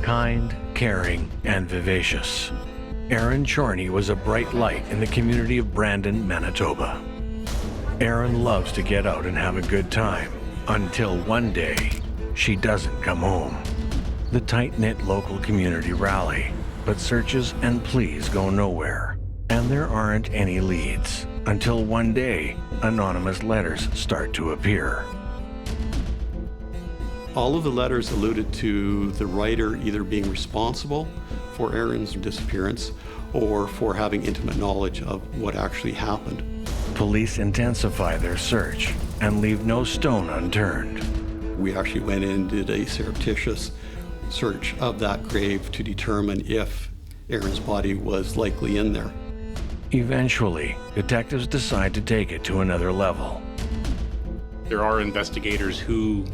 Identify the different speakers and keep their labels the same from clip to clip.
Speaker 1: kind, caring, and vivacious. Erin Chorney was a bright light in the community of Brandon, Manitoba. Erin loves to get out and have a good time, until one day, she doesn't come home. The tight-knit local community rally, but searches and pleas go nowhere, and there aren't any leads, until one day, anonymous letters start to appear.
Speaker 2: All of the letters alluded to the writer either being responsible for Erin's disappearance or for having intimate knowledge of what actually happened.
Speaker 1: Police intensify their search and leave no stone unturned.
Speaker 2: We actually went in and did a surreptitious search of that grave to determine if Erin's body was likely in there.
Speaker 1: Eventually, detectives decide to take it to another level.
Speaker 3: There are investigators who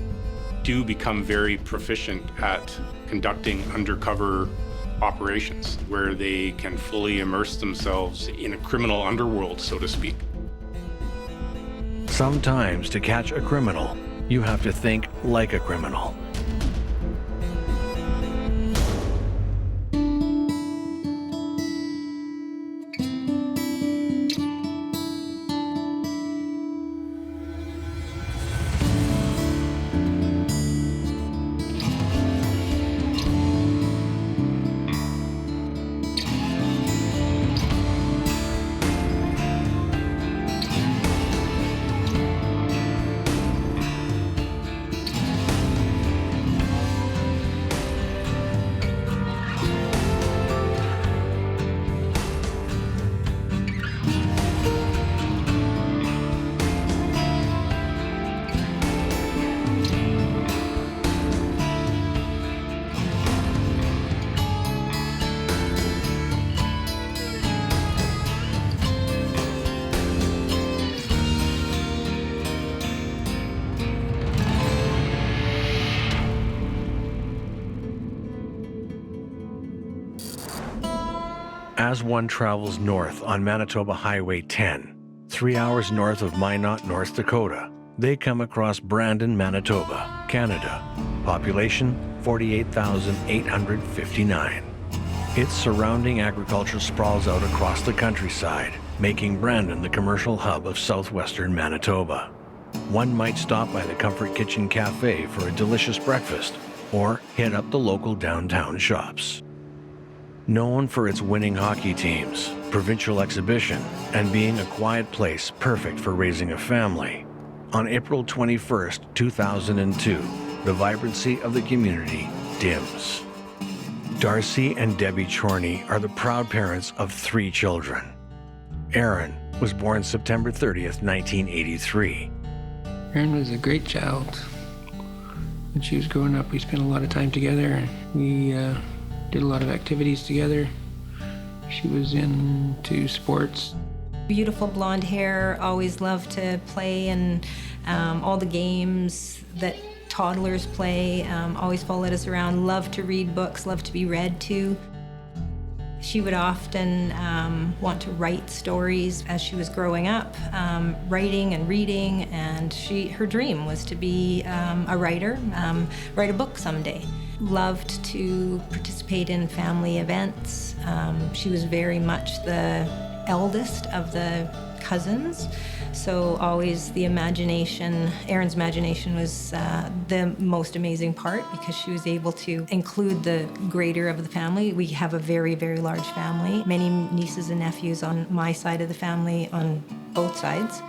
Speaker 3: do become very proficient at conducting undercover operations where they can fully immerse themselves in a criminal underworld, so to speak.
Speaker 1: Sometimes to catch a criminal, you have to think like a criminal. As one travels north on Manitoba Highway 10, 3 hours north of Minot, North Dakota, they come across Brandon, Manitoba, Canada. Population 48,859. Its surrounding agriculture sprawls out across the countryside, making Brandon the commercial hub of southwestern Manitoba. One might stop by the Comfort Kitchen Cafe for a delicious breakfast, or hit up the local downtown shops. Known for its winning hockey teams, provincial exhibition, and being a quiet place perfect for raising a family, on April 21st, 2002, the vibrancy of the community dims. Darcy and Debbie Chorney are the proud parents of 3 children. Erin was born September 30th, 1983.
Speaker 4: Erin was a great child. When she was growing up, we spent a lot of time together. We did a lot of activities together. She was into sports.
Speaker 5: Beautiful blonde hair, always loved to play and all the games that toddlers play, always followed us around, loved to read books, loved to be read to. She would often want to write stories as she was growing up, writing and reading, and her dream was to be a writer, write a book someday. Loved to participate in family events. She was very much the eldest of the cousins, so always the imagination, Erin's imagination was the most amazing part because she was able to include the greater of the family. We have a very, very large family, many nieces and nephews on my side of the family, on both sides.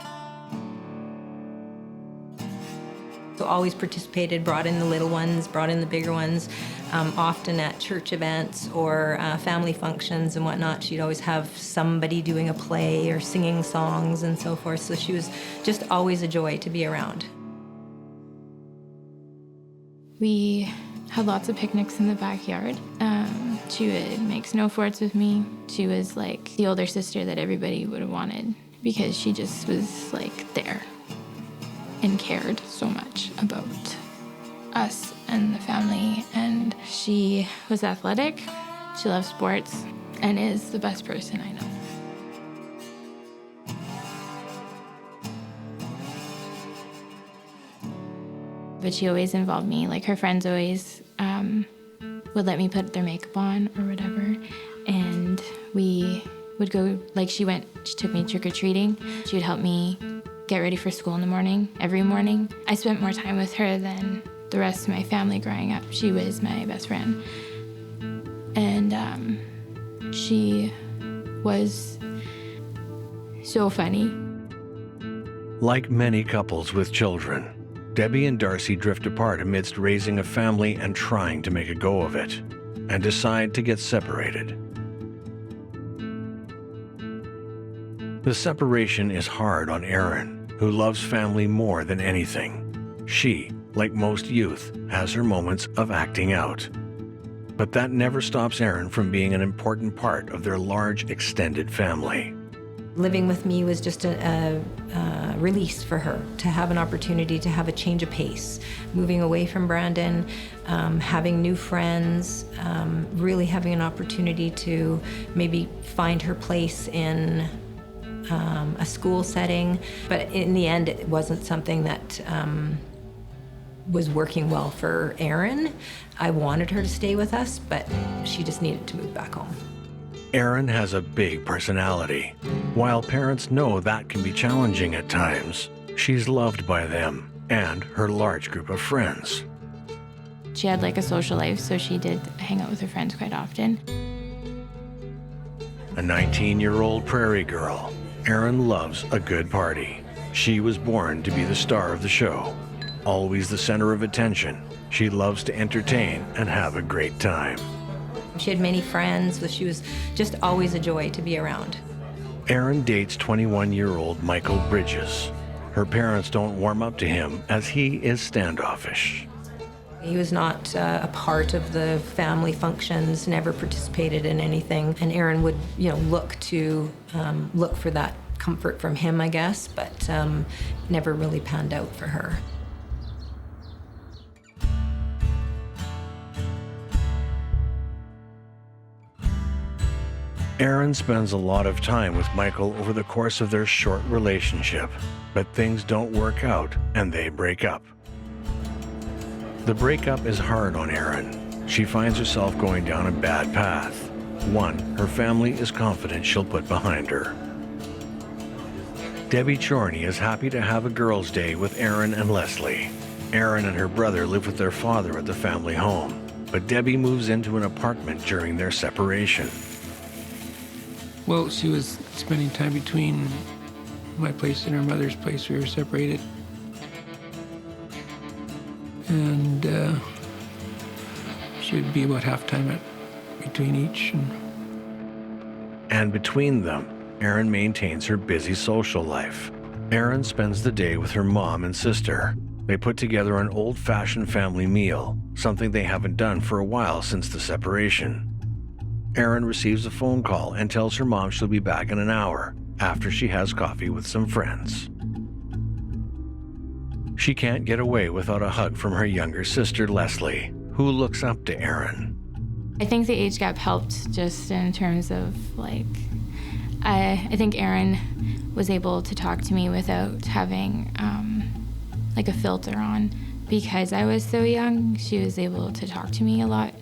Speaker 5: So always participated, brought in the little ones, brought in the bigger ones, often at church events or family functions and whatnot. She'd always have somebody doing a play or singing songs and so forth. So she was just always a joy to be around.
Speaker 6: We had lots of picnics in the backyard. She would make snow forts with me. She was like the older sister that everybody would have wanted because she just was like there and cared so much about us and the family. And she was athletic, she loved sports, and is the best person I know. But she always involved me. Like her friends always would let me put their makeup on or whatever. And we would go, like she took me trick-or-treating. She would help me get ready for school in the morning, every morning. I spent more time with her than the rest of my family growing up. She was my best friend. And she was so funny.
Speaker 1: Like many couples with children, Debbie and Darcy drift apart amidst raising a family and trying to make a go of it, and decide to get separated. The separation is hard on Erin, who loves family more than anything. She, like most youth, has her moments of acting out. But that never stops Erin from being an important part of their large, extended family.
Speaker 5: Living with me was just a release for her, to have an opportunity to have a change of pace, moving away from Brandon, having new friends, really having an opportunity to maybe find her place in a school setting. But in the end, it wasn't something that was working well for Erin. I wanted her to stay with us, but she just needed to move back home.
Speaker 1: Erin has a big personality. While parents know that can be challenging at times, she's loved by them and her large group of friends.
Speaker 6: She had like a social life, so she did hang out with her friends quite often.
Speaker 1: A 19-year-old prairie girl, Erin loves a good party. She was born to be the star of the show. Always the center of attention, she loves to entertain and have a great time.
Speaker 5: She had many friends, so she was just always a joy to be around.
Speaker 1: Erin dates 21-year-old Michael Bridges. Her parents don't warm up to him as he is standoffish.
Speaker 5: He was not a part of the family functions, never participated in anything, and Erin would, look for that comfort from him, I guess, but never really panned out for her.
Speaker 1: Erin spends a lot of time with Michael over the course of their short relationship, but things don't work out and they break up. The breakup is hard on Erin. She finds herself going down a bad path, one her family is confident she'll put behind her. Debbie Chorney is happy to have a girls' day with Erin and Leslie. Erin and her brother live with their father at the family home, but Debbie moves into an apartment during their separation.
Speaker 4: Well, she was spending time between my place and her mother's place. We were separated. And she would be about half-time between each.
Speaker 1: And between them, Erin maintains her busy social life. Erin spends the day with her mom and sister. They put together an old-fashioned family meal, something they haven't done for a while since the separation. Erin receives a phone call and tells her mom she'll be back in an hour after she has coffee with some friends. She can't get away without a hug from her younger sister, Leslie, who looks up to Erin.
Speaker 6: I think the age gap helped just in terms of, I think Erin was able to talk to me without having, a filter on. Because I was so young, she was able to talk to me a lot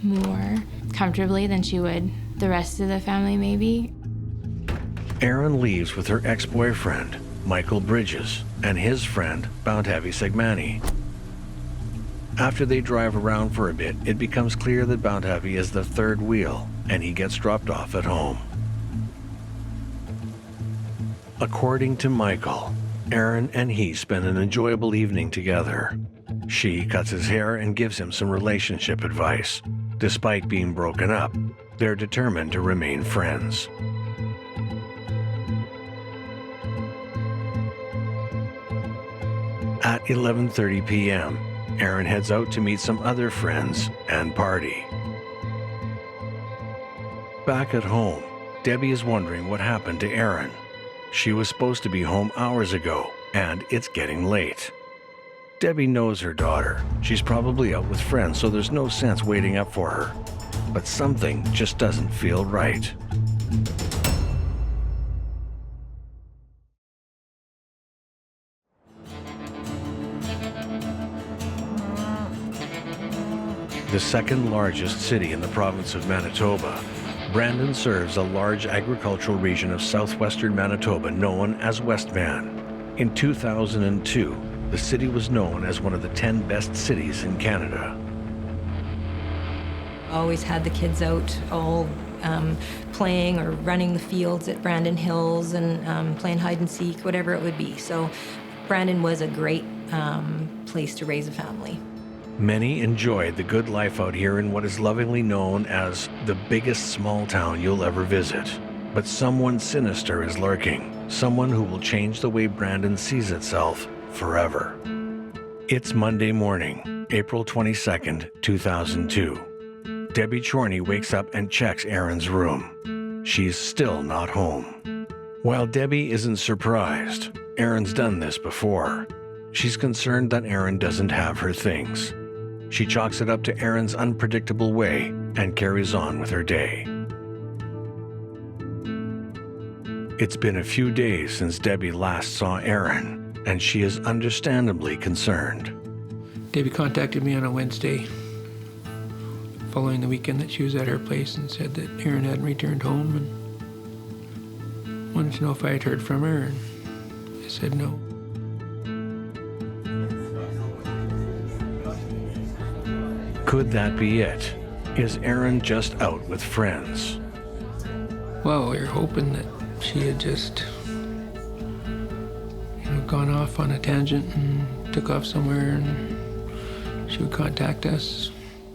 Speaker 6: more comfortably than she would the rest of the family, maybe.
Speaker 1: Erin leaves with her ex-boyfriend, Michael Bridges, and his friend, Bountavi Segmani. After they drive around for a bit, it becomes clear that Bountavi is the third wheel, and he gets dropped off at home. According to Michael, Erin and he spend an enjoyable evening together. She cuts his hair and gives him some relationship advice. Despite being broken up, they're determined to remain friends. At 11:30 p.m., Erin heads out to meet some other friends and party. Back at home, Debbie is wondering what happened to Erin. She was supposed to be home hours ago, and it's getting late. Debbie knows her daughter. She's probably out with friends, so there's no sense waiting up for her. But something just doesn't feel right. the second largest city in the province of Manitoba, Brandon serves a large agricultural region of southwestern Manitoba known as Westman. In 2002, the city was known as one of the 10 best cities in Canada.
Speaker 5: Always had the kids out all playing or running the fields at Brandon Hills and playing hide and seek, whatever it would be. So Brandon was a great place to raise a family.
Speaker 1: Many enjoyed the good life out here in what is lovingly known as the biggest small town you'll ever visit. But someone sinister is lurking, someone who will change the way Brandon sees itself forever. It's Monday morning, April 22nd, 2002. Debbie Chorney wakes up and checks Erin's room. She's still not home. While Debbie isn't surprised, Erin's done this before. She's concerned that Erin doesn't have her things. She chalks it up to Erin's unpredictable way and carries on with her day. It's been a few days since Debbie last saw Erin, and she is understandably concerned.
Speaker 4: Debbie contacted me on a Wednesday following the weekend that she was at her place and said that Erin hadn't returned home and wanted to know if I had heard from her, and I said no.
Speaker 1: Could that be it? Is Erin just out with friends?
Speaker 4: Well, we were hoping that she had just, gone off on a tangent and took off somewhere, and she would contact us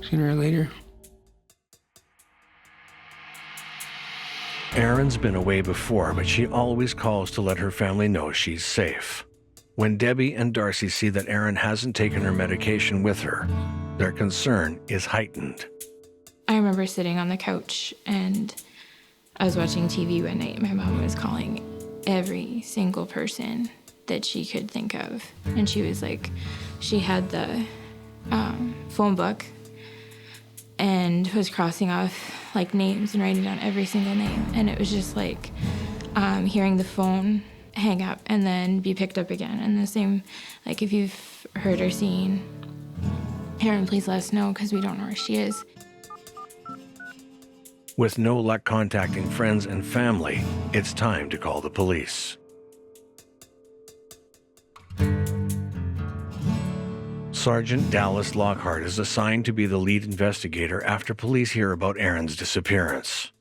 Speaker 4: sooner or later.
Speaker 1: Erin's been away before, but she always calls to let her family know she's safe. When Debbie and Darcy see that Erin hasn't taken her medication with her, their concern is heightened.
Speaker 6: I remember sitting on the couch and I was watching TV one night. My mom was calling every single person that she could think of. And she was like, she had the phone book and was crossing off like names and writing down every single name. And it was just like hearing the phone hang up and then be picked up again. And the same, like if you've heard or seen Erin, please let us know because we don't know where she is.
Speaker 1: With no luck contacting friends and family, it's time to call the police. Sergeant Dallas Lockhart is assigned to be the lead investigator after police hear about Erin's disappearance.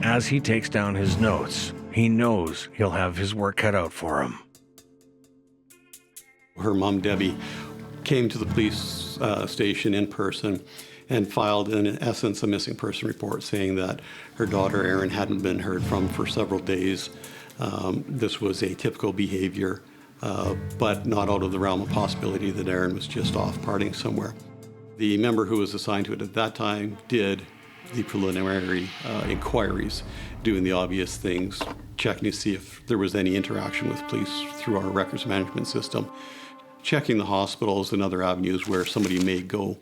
Speaker 1: As he takes down his notes, he knows he'll have his work cut out for him.
Speaker 2: Her mom, Debbie, came to the police station in person and filed, in essence, a missing person report saying that her daughter, Erin, hadn't been heard from for several days. This was atypical behavior, but not out of the realm of possibility that Erin was just off partying somewhere. The member who was assigned to it at that time did the preliminary inquiries, doing the obvious things, checking to see if there was any interaction with police through our records management system, checking the hospitals and other avenues where somebody may go.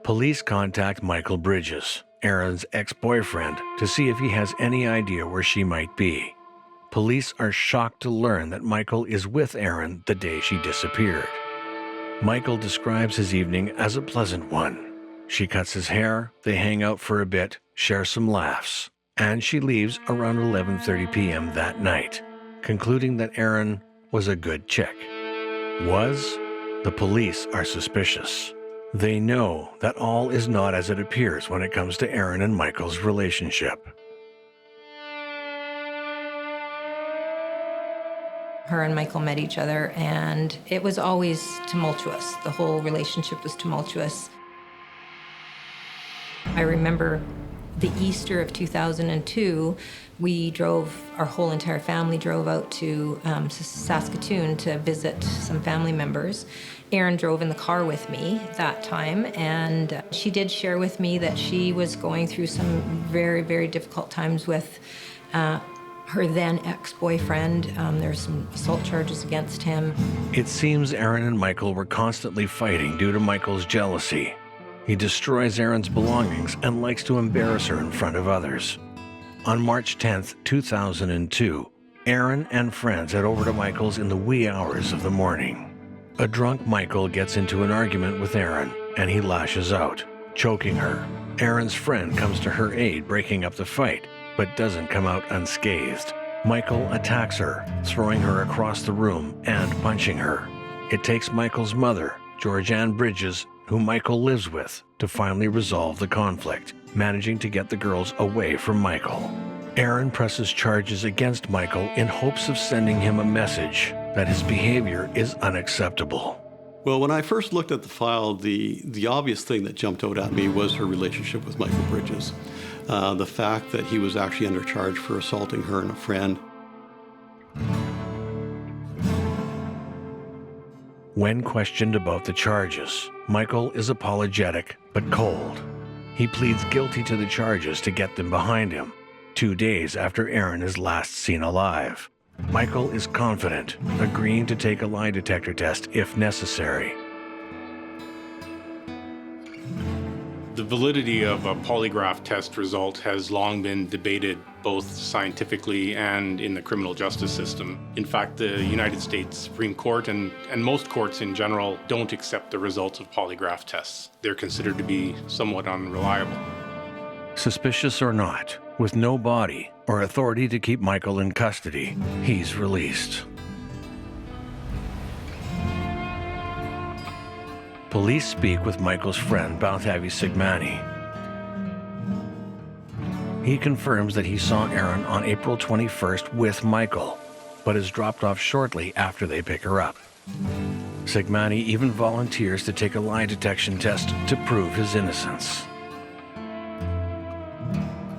Speaker 1: Police contact Michael Bridges, Erin's ex-boyfriend, to see if he has any idea where she might be. Police are shocked to learn that Michael is with Erin the day she disappeared. Michael describes his evening as a pleasant one. She cuts his hair, they hang out for a bit, share some laughs, and she leaves around 11:30 p.m. that night, concluding that Erin was a good chick. Was? The police are suspicious. They know that all is not as it appears when it comes to Erin and Michael's relationship.
Speaker 5: Her and Michael met each other, and it was always tumultuous. The whole relationship was tumultuous. I remember the Easter of 2002, our whole entire family drove out to Saskatoon to visit some family members. Erin drove in the car with me that time, and she did share with me that she was going through some very, very difficult times with her then ex-boyfriend. There's some assault charges against him.
Speaker 1: It seems Erin and Michael were constantly fighting due to Michael's jealousy. He destroys Erin's belongings and likes to embarrass her in front of others. On March 10th, 2002, Erin and friends head over to Michael's in the wee hours of the morning. A drunk Michael gets into an argument with Erin, and he lashes out, choking her. Erin's friend comes to her aid, breaking up the fight, but doesn't come out unscathed. Michael attacks her, throwing her across the room and punching her. It takes Michael's mother, Georgianne Bridges, who Michael lives with, to finally resolve the conflict, managing to get the girls away from Michael. Erin presses charges against Michael in hopes of sending him a message that his behavior is unacceptable.
Speaker 2: Well, when I first looked at the file, the obvious thing that jumped out at me was her relationship with Michael Bridges. The fact that he was actually under charge for assaulting her and a friend.
Speaker 1: When questioned about the charges, Michael is apologetic but cold. He pleads guilty to the charges to get them behind him, 2 days after Erin is last seen alive. Michael is confident, agreeing to take a lie detector test if necessary.
Speaker 3: The validity of a polygraph test result has long been debated both scientifically and in the criminal justice system. In fact, the United States Supreme Court and most courts in general don't accept the results of polygraph tests. They're considered to be somewhat unreliable.
Speaker 1: Suspicious or not, with no body or authority to keep Michael in custody, he's released. Police speak with Michael's friend, Balthavi Sigmani. He confirms that he saw Erin on April 21st with Michael, but is dropped off shortly after they pick her up. Sigmani even volunteers to take a lie detection test to prove his innocence.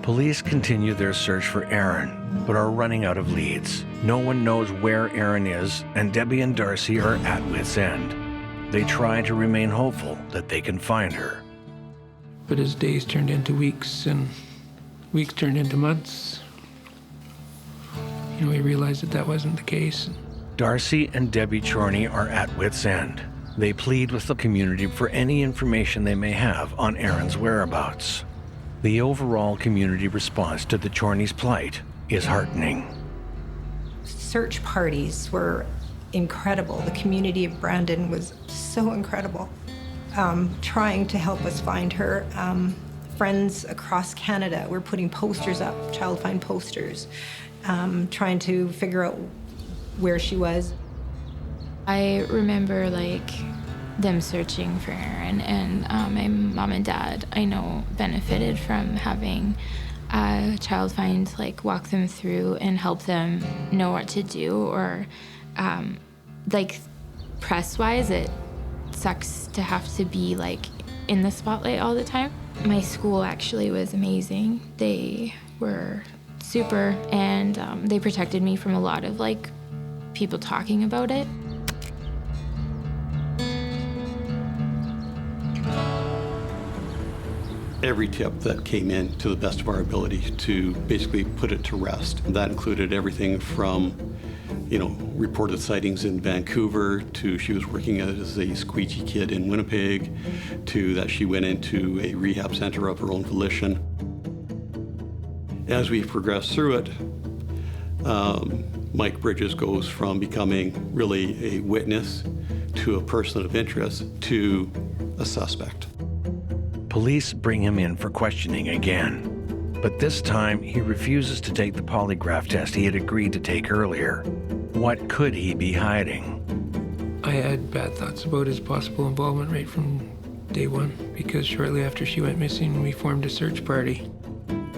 Speaker 1: Police continue their search for Erin, but are running out of leads. No one knows where Erin is, and Debbie and Darcy are at wit's end. They try to remain hopeful that they can find her.
Speaker 4: But as days turned into weeks and weeks turned into months, we realized that wasn't the case.
Speaker 1: Darcy and Debbie Chorney are at wit's end. They plead with the community for any information they may have on Erin's whereabouts. The overall community response to the Chorneys' plight is heartening.
Speaker 5: Search parties were incredible. The community of Brandon was so incredible, trying to help us find her. Friends across Canada were putting posters up, Child Find posters, trying to figure out where she was.
Speaker 6: I remember them searching for Erin, and my mom and dad, I know, benefited from having Child Find walk them through and help them know what to do, or press-wise, it sucks to have to be in the spotlight all the time. My school actually was amazing. They were super, and they protected me from a lot of people talking about it.
Speaker 2: Every tip that came in, to the best of our ability, to basically put it to rest. That included everything from, reported sightings in Vancouver, to she was working as a squeegee kid in Winnipeg, to that she went into a rehab center of her own volition. As we progressed through it, Mike Bridges goes from becoming really a witness to a person of interest to a suspect.
Speaker 1: Police bring him in for questioning again, but this time he refuses to take the polygraph test he had agreed to take earlier. What could he be hiding?
Speaker 4: I had bad thoughts about his possible involvement right from day one, because shortly after she went missing, we formed a search party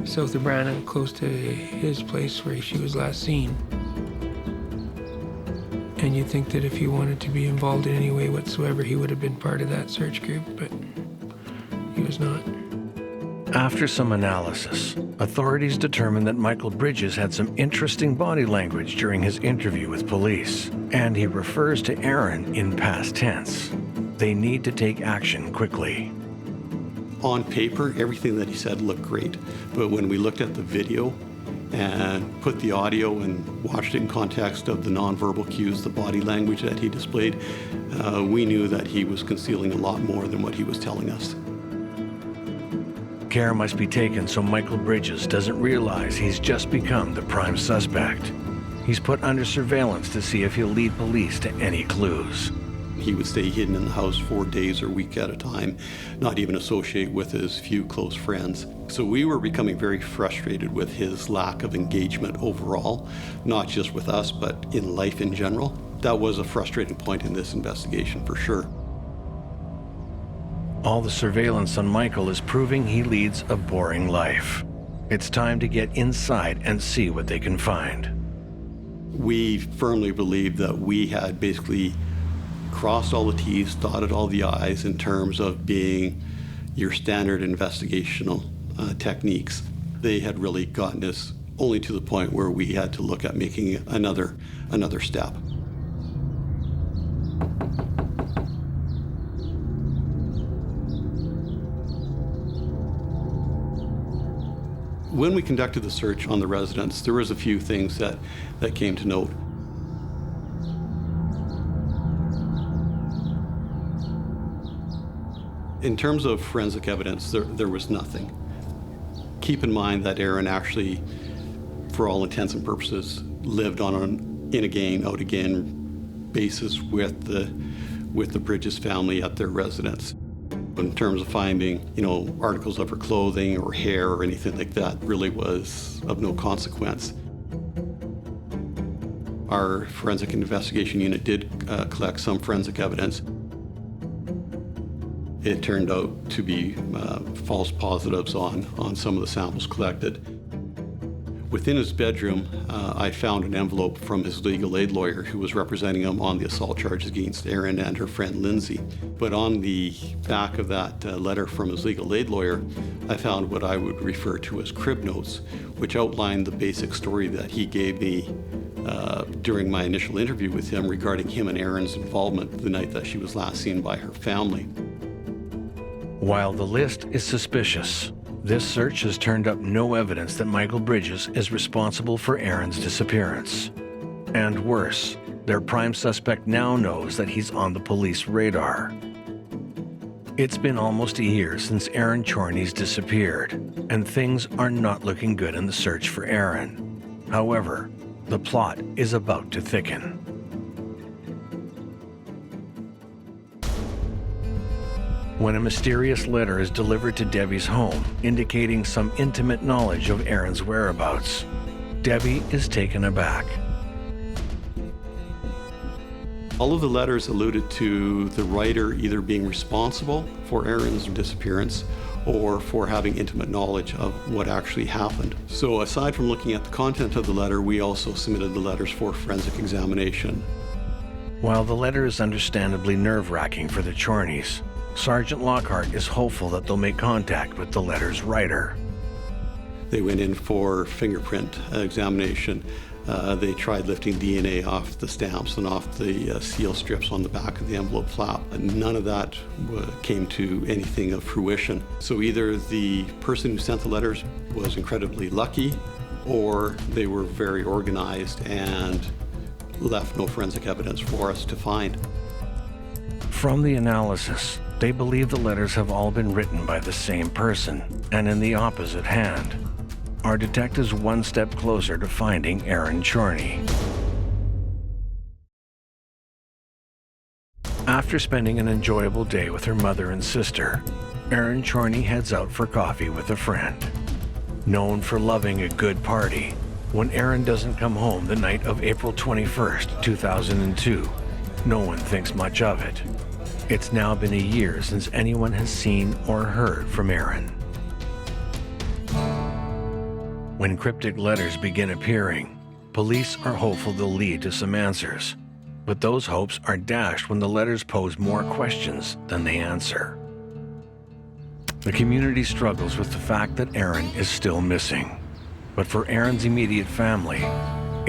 Speaker 4: south of Brandon, close to his place where she was last seen. And you'd think that if he wanted to be involved in any way whatsoever, he would have been part of that search group, but he was not.
Speaker 1: After some analysis, authorities determined that Michael Bridges had some interesting body language during his interview with police, and he refers to Erin in past tense. They need to take action quickly.
Speaker 2: On paper, everything that he said looked great, but when we looked at the video and put the audio and watched it in context of the nonverbal cues, the body language that he displayed, we knew that he was concealing a lot more than what he was telling us.
Speaker 1: Care must be taken so Michael Bridges doesn't realize he's just become the prime suspect. He's put under surveillance to see if he'll lead police to any clues.
Speaker 2: He would stay hidden in the house for days or weeks at a time, not even associate with his few close friends. So we were becoming very frustrated with his lack of engagement overall, not just with us, but in life in general. That was a frustrating point in this investigation for sure.
Speaker 1: All the surveillance on Michael is proving he leads a boring life. It's time to get inside and see what they can find.
Speaker 2: We firmly believe that we had basically crossed all the T's, dotted all the I's in terms of being your standard investigational techniques. They had really gotten us only to the point where we had to look at making another step. When we conducted the search on the residence, there was a few things that came to note. In terms of forensic evidence, there was nothing. Keep in mind that Aaron actually, for all intents and purposes, lived on an in-again, out-again basis with the Bridges family at their residence. In terms of finding, articles of her clothing or hair or anything like that really was of no consequence. Our forensic investigation unit did collect some forensic evidence. It turned out to be false positives on some of the samples collected. Within his bedroom, I found an envelope from his legal aid lawyer who was representing him on the assault charges against Erin and her friend Lindsay. But on the back of that letter from his legal aid lawyer, I found what I would refer to as crib notes, which outlined the basic story that he gave me during my initial interview with him regarding him and Erin's involvement the night that she was last seen by her family.
Speaker 1: While the list is suspicious, this search has turned up no evidence that Michael Bridges is responsible for Erin's disappearance. And worse, their prime suspect now knows that he's on the police radar. It's been almost a year since Erin Chorney's disappeared, and things are not looking good in the search for Erin. However, the plot is about to thicken. When a mysterious letter is delivered to Debbie's home, indicating some intimate knowledge of Erin's whereabouts, Debbie is taken aback.
Speaker 2: All of the letters alluded to the writer either being responsible for Erin's disappearance or for having intimate knowledge of what actually happened. So aside from looking at the content of the letter, we also submitted the letters for forensic examination.
Speaker 1: While the letter is understandably nerve-wracking for the Chorneys, Sergeant Lockhart is hopeful that they'll make contact with the letter's writer.
Speaker 2: They went in for fingerprint examination. They tried lifting DNA off the stamps and off the seal strips on the back of the envelope flap. None of that came to anything of fruition. So either the person who sent the letters was incredibly lucky, or they were very organized and left no forensic evidence for us to find.
Speaker 1: From the analysis, they believe the letters have all been written by the same person and in the opposite hand. Our detectives one step closer to finding Erin Chorney. After spending an enjoyable day with her mother and sister, Erin Chorney heads out for coffee with a friend. Known for loving a good party, when Erin doesn't come home the night of April 21st, 2002, no one thinks much of it. It's now been a year since anyone has seen or heard from Erin. When cryptic letters begin appearing, police are hopeful they'll lead to some answers. But those hopes are dashed when the letters pose more questions than they answer. The community struggles with the fact that Erin is still missing. But for Erin's immediate family,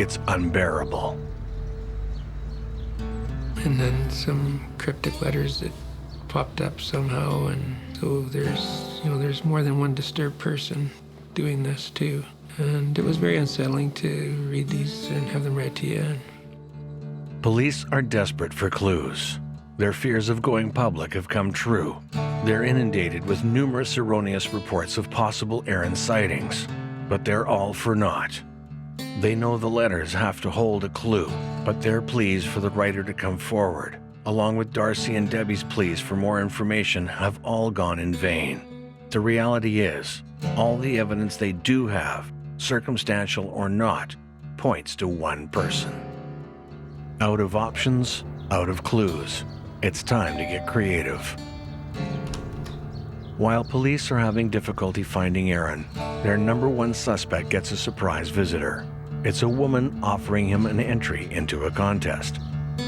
Speaker 1: it's unbearable.
Speaker 4: And then some cryptic letters that popped up somehow, and so there's more than one disturbed person doing this too. And it was very unsettling to read these and have them read to you.
Speaker 1: Police are desperate for clues. Their fears of going public have come true. They're inundated with numerous erroneous reports of possible Erin sightings, but they're all for naught. They know the letters have to hold a clue, but their pleas for the writer to come forward, along with Darcy and Debbie's pleas for more information, have all gone in vain. The reality is, all the evidence they do have, circumstantial or not, points to one person. Out of options, out of clues. It's time to get creative. While police are having difficulty finding Aaron, their number one suspect gets a surprise visitor. It's a woman offering him an entry into a contest.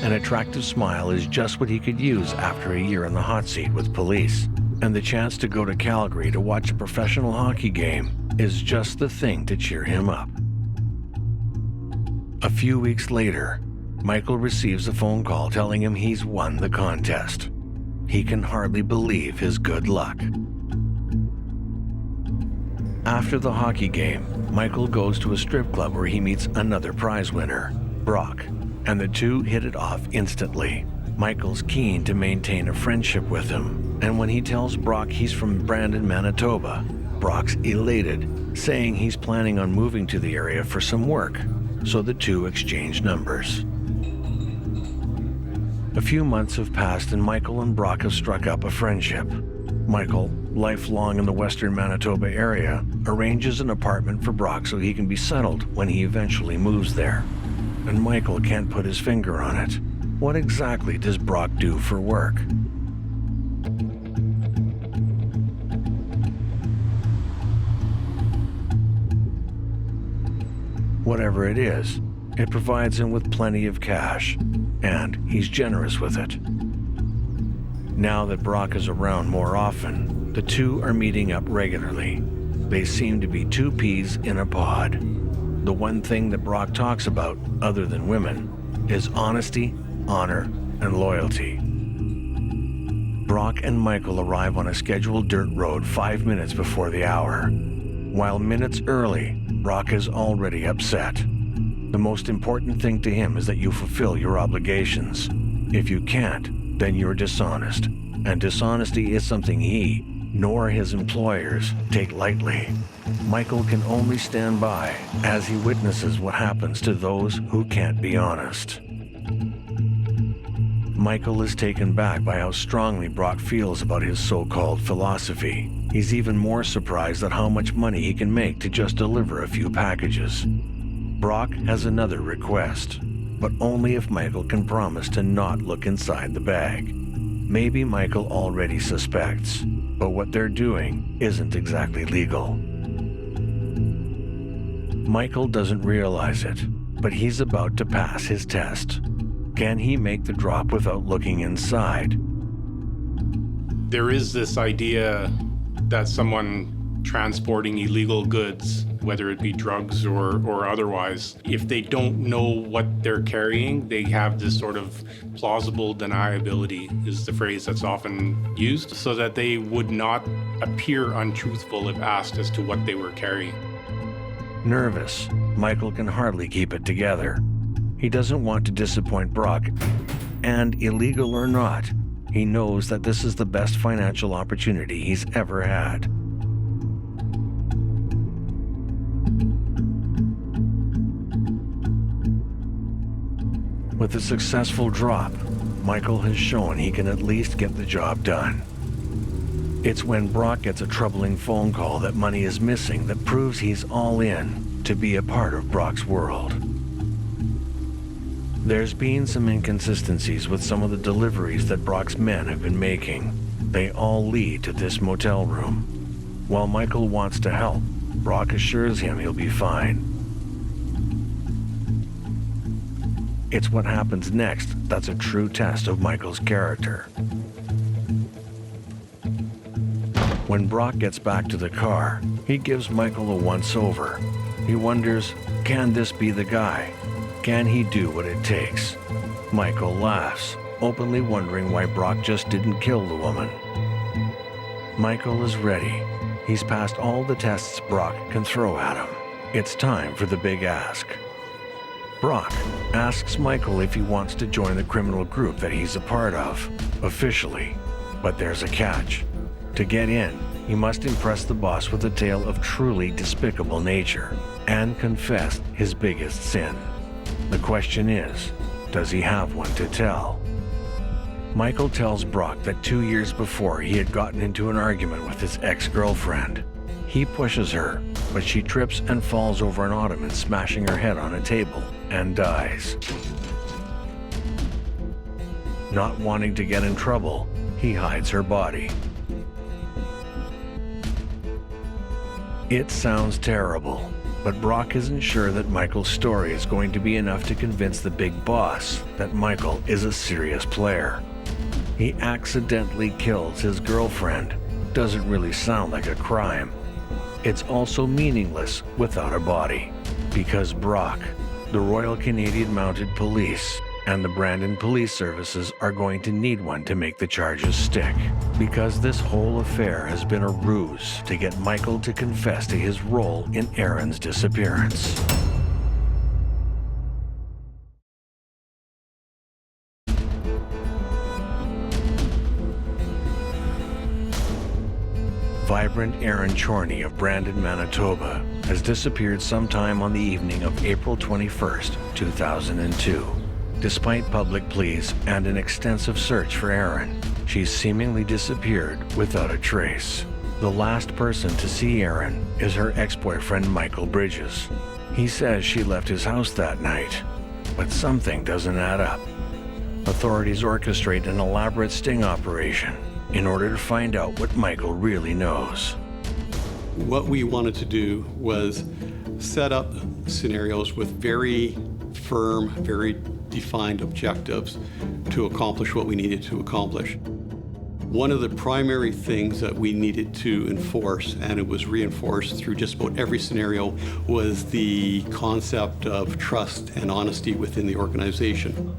Speaker 1: An attractive smile is just what he could use after a year in the hot seat with police. And the chance to go to Calgary to watch a professional hockey game is just the thing to cheer him up. A few weeks later, Michael receives a phone call telling him he's won the contest. He can hardly believe his good luck. After the hockey game, Michael goes to a strip club where he meets another prize winner, Brock, and the two hit it off instantly. Michael's keen to maintain a friendship with him, and when he tells Brock he's from Brandon, Manitoba, Brock's elated, saying he's planning on moving to the area for some work, so the two exchange numbers. A few months have passed and Michael and Brock have struck up a friendship. Michael, lifelong in the western Manitoba area, arranges an apartment for Brock so he can be settled when he eventually moves there. And Michael can't put his finger on it. What exactly does Brock do for work? Whatever it is, it provides him with plenty of cash, and he's generous with it. Now that Brock is around more often, the two are meeting up regularly. They seem to be two peas in a pod. The one thing that Brock talks about, other than women, is honesty, honor, and loyalty. Brock and Michael arrive on a scheduled dirt road 5 minutes before the hour. While minutes early, Brock is already upset. The most important thing to him is that you fulfill your obligations. If you can't, then you're dishonest. And dishonesty is something he, nor his employers, take lightly. Michael can only stand by as he witnesses what happens to those who can't be honest. Michael is taken back by how strongly Brock feels about his so-called philosophy. He's even more surprised at how much money he can make to just deliver a few packages. Brock has another request, but only if Michael can promise to not look inside the bag. Maybe Michael already suspects, but what they're doing isn't exactly legal. Michael doesn't realize it, but he's about to pass his test. Can he make the drop without looking inside?
Speaker 3: There is this idea that someone transporting illegal goods, whether it be drugs or otherwise, if they don't know what they're carrying, they have this sort of plausible deniability, is the phrase that's often used, so that they would not appear untruthful if asked as to what they were carrying.
Speaker 1: Nervous, Michael can hardly keep it together. He doesn't want to disappoint Brock, and illegal or not, he knows that this is the best financial opportunity he's ever had. With a successful drop, Michael has shown he can at least get the job done. It's when Brock gets a troubling phone call that money is missing that proves he's all in to be a part of Brock's world. There's been some inconsistencies with some of the deliveries that Brock's men have been making. They all lead to this motel room. While Michael wants to help, Brock assures him he'll be fine. It's what happens next that's a true test of Michael's character. When Brock gets back to the car, he gives Michael a once-over. He wonders, can this be the guy? Can he do what it takes? Michael laughs, openly wondering why Brock just didn't kill the woman. Michael is ready. He's passed all the tests Brock can throw at him. It's time for the big ask. Brock asks Michael if he wants to join the criminal group that he's a part of, officially. But there's a catch. To get in, he must impress the boss with a tale of truly despicable nature and confess his biggest sin. The question is, does he have one to tell? Michael tells Brock that 2 years before he had gotten into an argument with his ex-girlfriend. He pushes her, but she trips and falls over an ottoman, smashing her head on a table, and dies. Not wanting to get in trouble, he hides her body. It sounds terrible, but Brock isn't sure that Michael's story is going to be enough to convince the big boss that Michael is a serious player. He accidentally kills his girlfriend. Doesn't really sound like a crime. It's also meaningless without a body, because Brock, the Royal Canadian Mounted Police, and the Brandon Police Services are going to need one to make the charges stick, because this whole affair has been a ruse to get Michael to confess to his role in Erin's disappearance. Vibrant Erin Chorney of Brandon, Manitoba, has disappeared sometime on the evening of April 21st, 2002. Despite public pleas and an extensive search for Erin, she's seemingly disappeared without a trace. The last person to see Erin is her ex-boyfriend Michael Bridges. He says she left his house that night, but something doesn't add up. Authorities orchestrate an elaborate sting operation in order to find out what Michael really knows.
Speaker 2: What we wanted to do was set up scenarios with very firm, very defined objectives to accomplish what we needed to accomplish. One of the primary things that we needed to enforce, and it was reinforced through just about every scenario, was the concept of trust and honesty within the organization.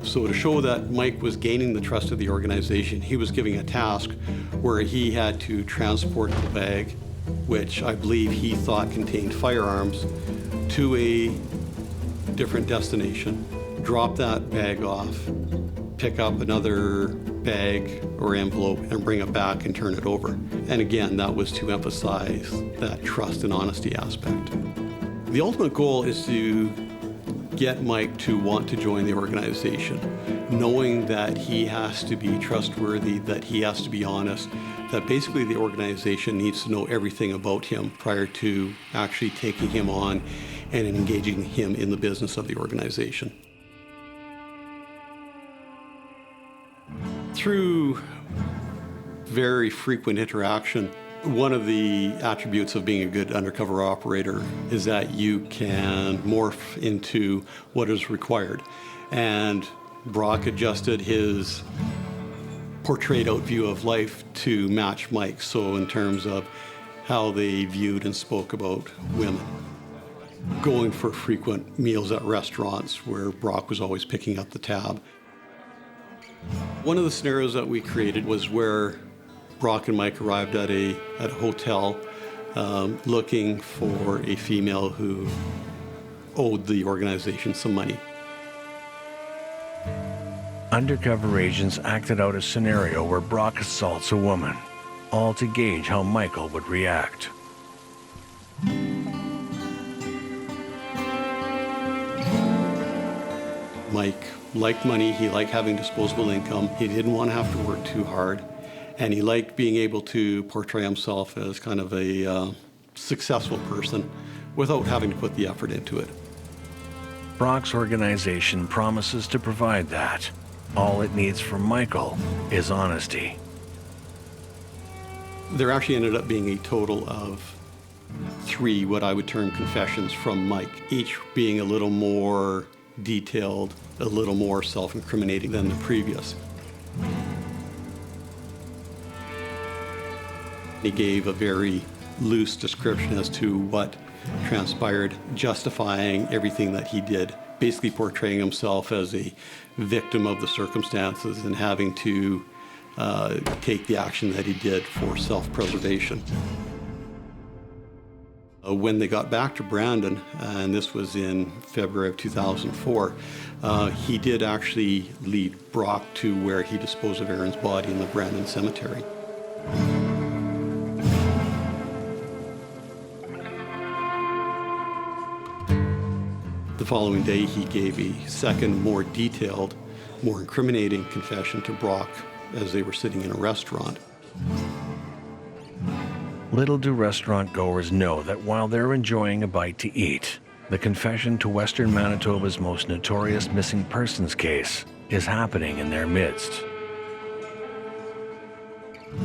Speaker 2: So to show that Mike was gaining the trust of the organization, he was giving a task where he had to transport the bag, which I believe he thought contained firearms, to a different destination, drop that bag off, pick up another bag or envelope and bring it back and turn it over. And again, that was to emphasize that trust and honesty aspect. The ultimate goal is to get Mike to want to join the organization, knowing that he has to be trustworthy, that he has to be honest, that basically the organization needs to know everything about him prior to actually taking him on and engaging him in the business of the organization. Through very frequent interaction, one of the attributes of being a good undercover operator is that you can morph into what is required. And Brock adjusted his portrayed out view of life to match Mike's, so in terms of how they viewed and spoke about women. Going for frequent meals at restaurants where Brock was always picking up the tab. One of the scenarios that we created was where Brock and Mike arrived at a hotel looking for a female who owed the organization some money.
Speaker 1: Undercover agents acted out a scenario where Brock assaults a woman, all to gauge how Michael would react.
Speaker 2: Mike liked money, he liked having disposable income, he didn't want to have to work too hard, and he liked being able to portray himself as kind of a successful person without having to put the effort into it.
Speaker 1: Brock's organization promises to provide that. All it needs from Michael is honesty.
Speaker 2: There actually ended up being a total of 3 what I would term confessions from Mike, each being a little more detailed, a little more self-incriminating than the previous. He gave a very loose description as to what transpired, justifying everything that he did, basically portraying himself as a victim of the circumstances and having to take the action that he did for self-preservation. When they got back to Brandon, and this was in February of 2004, he did actually lead Brock to where he disposed of Erin's body in the Brandon cemetery. The following day, he gave a second, more detailed more incriminating confession to Brock as they were sitting in a restaurant.
Speaker 1: Little do restaurant goers know that while they're enjoying a bite to eat, the confession to Western Manitoba's most notorious missing persons case is happening in their midst.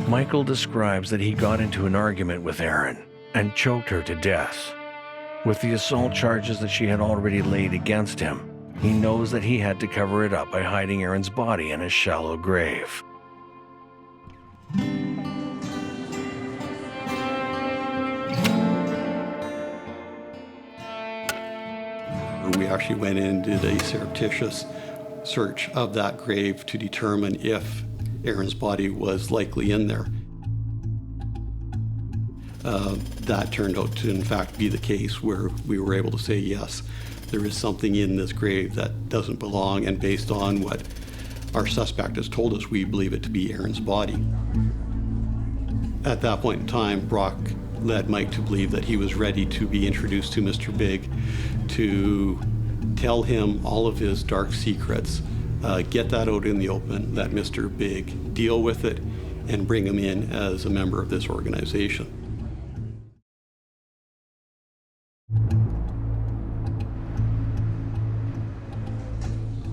Speaker 1: Michael describes that he got into an argument with Erin and choked her to death. With the assault charges that she had already laid against him, he knows that he had to cover it up by hiding Erin's body in a shallow grave.
Speaker 2: We actually went in and did a surreptitious search of that grave to determine if Erin's body was likely in there. That turned out to, in fact, be the case, where we were able to say, yes, there is something in this grave that doesn't belong, and based on what our suspect has told us, we believe it to be Erin's body. At that point in time, Brock led Mike to believe that he was ready to be introduced to Mr. Big, to tell him all of his dark secrets, get that out in the open, let Mr. Big deal with it, and bring him in as a member of this organization.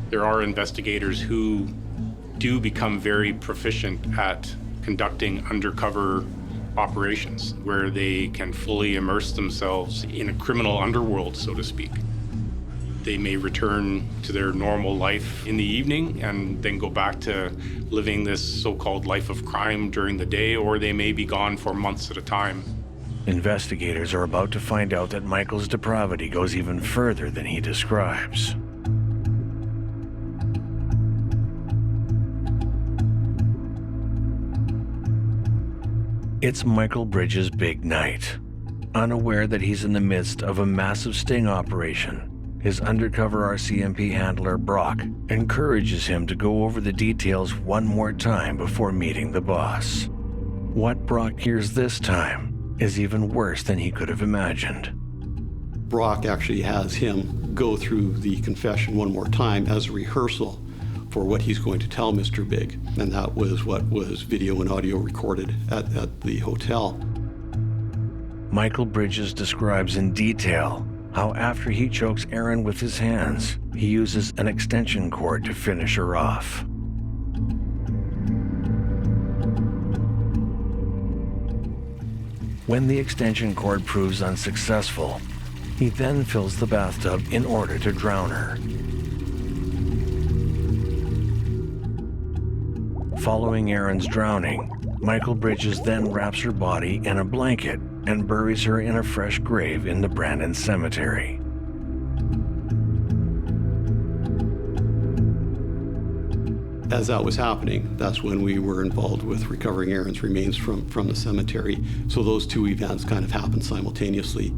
Speaker 3: There are investigators who do become very proficient at conducting undercover operations where they can fully immerse themselves in a criminal underworld, so to speak. They may return to their normal life in the evening and then go back to living this so-called life of crime during the day, or they may be gone for months at a time.
Speaker 1: Investigators are about to find out that Michael's depravity goes even further than he describes. It's Michael Bridges' big night. Unaware that he's in the midst of a massive sting operation, his undercover RCMP handler, Brock, encourages him to go over the details one more time before meeting the boss. What Brock hears this time is even worse than he could have imagined.
Speaker 2: Brock actually has him go through the confession one more time as a rehearsal for what he's going to tell Mr. Big, and that was what was video and audio recorded at the hotel.
Speaker 1: Michael Bridges describes in detail how after he chokes Erin with his hands, he uses an extension cord to finish her off. When the extension cord proves unsuccessful, he then fills the bathtub in order to drown her. Following Erin's drowning, Michael Bridges then wraps her body in a blanket and buries her in a fresh grave in the Brandon Cemetery.
Speaker 2: As that was happening, that's when we were involved with recovering Erin's remains from the cemetery. So those two events kind of happened simultaneously.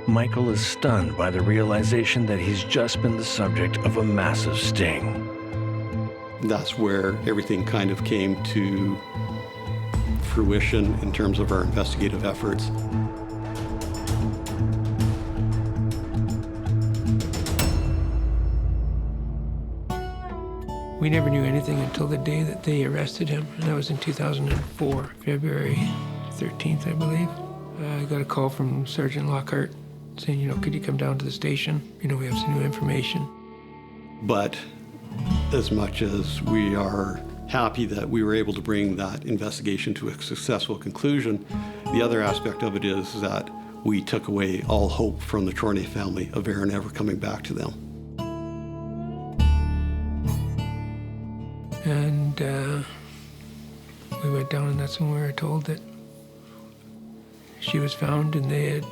Speaker 1: Michael is stunned by the realization that he's just been the subject of a massive sting.
Speaker 2: That's where everything kind of came to fruition in terms of our investigative efforts.
Speaker 4: We never knew anything until the day that they arrested him, and that was in 2004, February 13th, I believe. I got a call from Sergeant Lockhart saying, could you come down to the station? We have some new information.
Speaker 2: But as much as we are happy that we were able to bring that investigation to a successful conclusion, the other aspect of it is that we took away all hope from the Chorney family of Erin ever coming back to them.
Speaker 4: And we went down, and that's when we were told that she was found and they had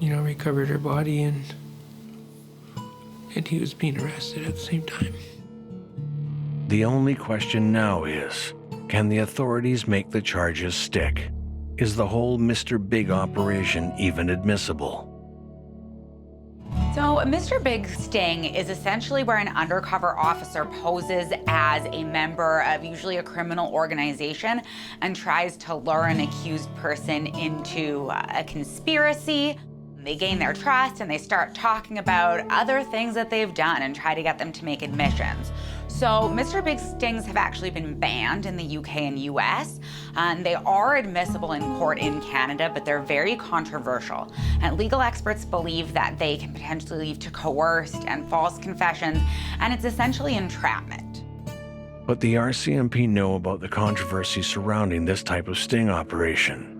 Speaker 4: recovered her body, and he was being arrested at the same time.
Speaker 1: The only question now is, can the authorities make the charges stick? Is the whole Mr. Big operation even admissible?
Speaker 6: So
Speaker 7: Mr. Big Sting is essentially where an undercover officer poses as a member of usually a criminal organization and tries to lure an accused person into a conspiracy. They gain their trust and they start talking about other things that they've done and try to get them to make admissions. So Mr. Big Stings have actually been banned in the UK and US. They are admissible in court in Canada, but they're very controversial. And legal experts believe that they can potentially lead to coerced and false confessions, and it's essentially entrapment.
Speaker 1: But the RCMP know about the controversy surrounding this type of sting operation.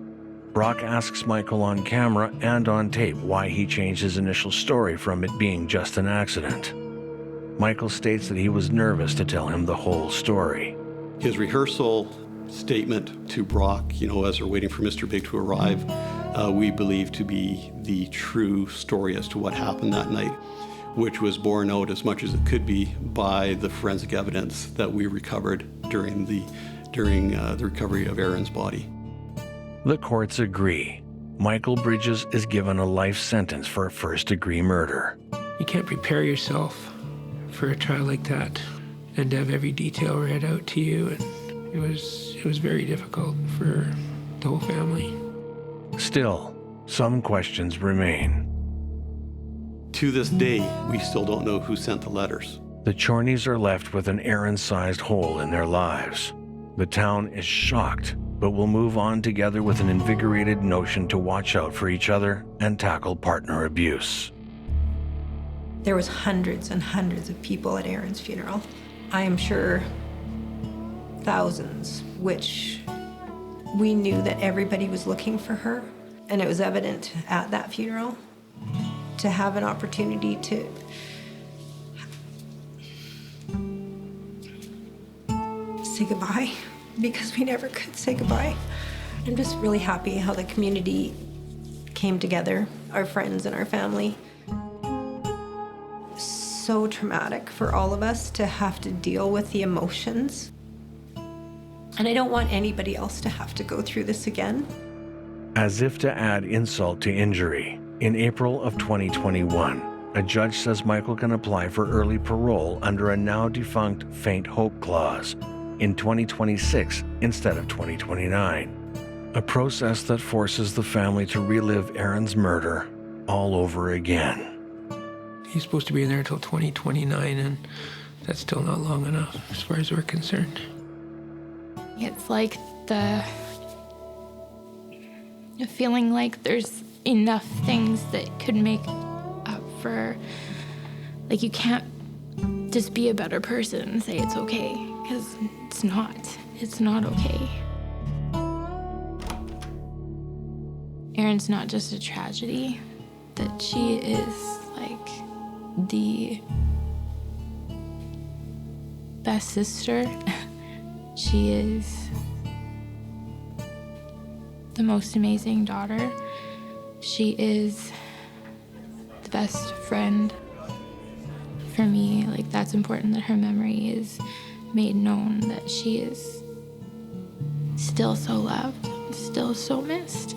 Speaker 1: Brock asks Michael on camera and on tape why he changed his initial story from it being just an accident. Michael states that he was nervous to tell him the whole story.
Speaker 2: His rehearsal statement to Brock, as we're waiting for Mr. Big to arrive, we believe to be the true story as to what happened that night, which was borne out as much as it could be by the forensic evidence that we recovered during the recovery of Aaron's body.
Speaker 1: The courts agree. Michael Bridges is given a life sentence for a first-degree murder.
Speaker 4: You can't prepare yourself for a trial like that and to have every detail read out to you, and it was very difficult for the whole family.
Speaker 1: Still, some questions remain.
Speaker 2: To this day, we still don't know who sent the letters.
Speaker 1: The Chorneys are left with an Aaron-sized hole in their lives. The town is shocked, but will move on together with an invigorated notion to watch out for each other and tackle partner abuse.
Speaker 5: There was hundreds and hundreds of people at Aaron's funeral. I am sure thousands, which we knew that everybody was looking for her. And it was evident at that funeral to have an opportunity to say goodbye, because we never could say goodbye. I'm just really happy how the community came together, our friends and our family. So traumatic for all of us to have to deal with the emotions. And I don't want anybody else to have to go through this again.
Speaker 1: As if to add insult to injury, in April of 2021, a judge says Michael can apply for early parole under a now-defunct faint hope clause in 2026 instead of 2029, a process that forces the family to relive Aaron's murder all over again.
Speaker 4: He's supposed to be in there until 2029, and that's still not long enough as far as we're concerned.
Speaker 6: It's like the feeling like there's enough things that could make up for, like, you can't just be a better person and say it's okay, because it's not okay. Erin's not just a tragedy, that she is like the best sister. She is the most amazing daughter. She is the best friend for me. Like, that's important that her memory is made known, that she is still so loved, still so missed.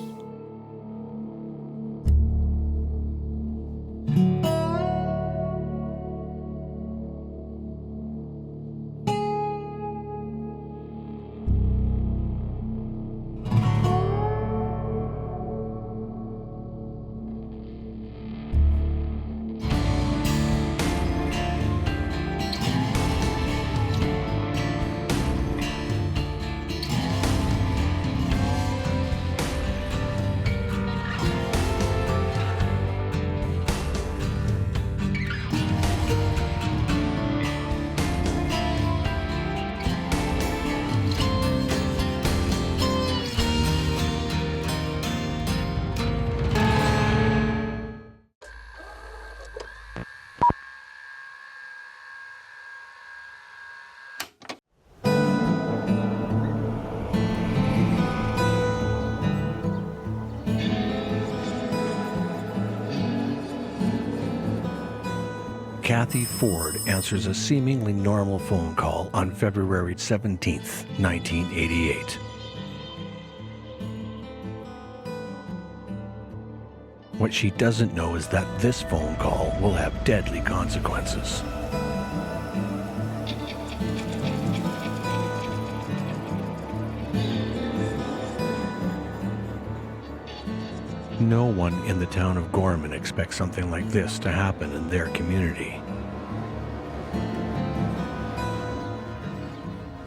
Speaker 1: Kathy Ford answers a seemingly normal phone call on February 17th, 1988. What she doesn't know is that this phone call will have deadly consequences. No one in the town of Gorman expects something like this to happen in their community.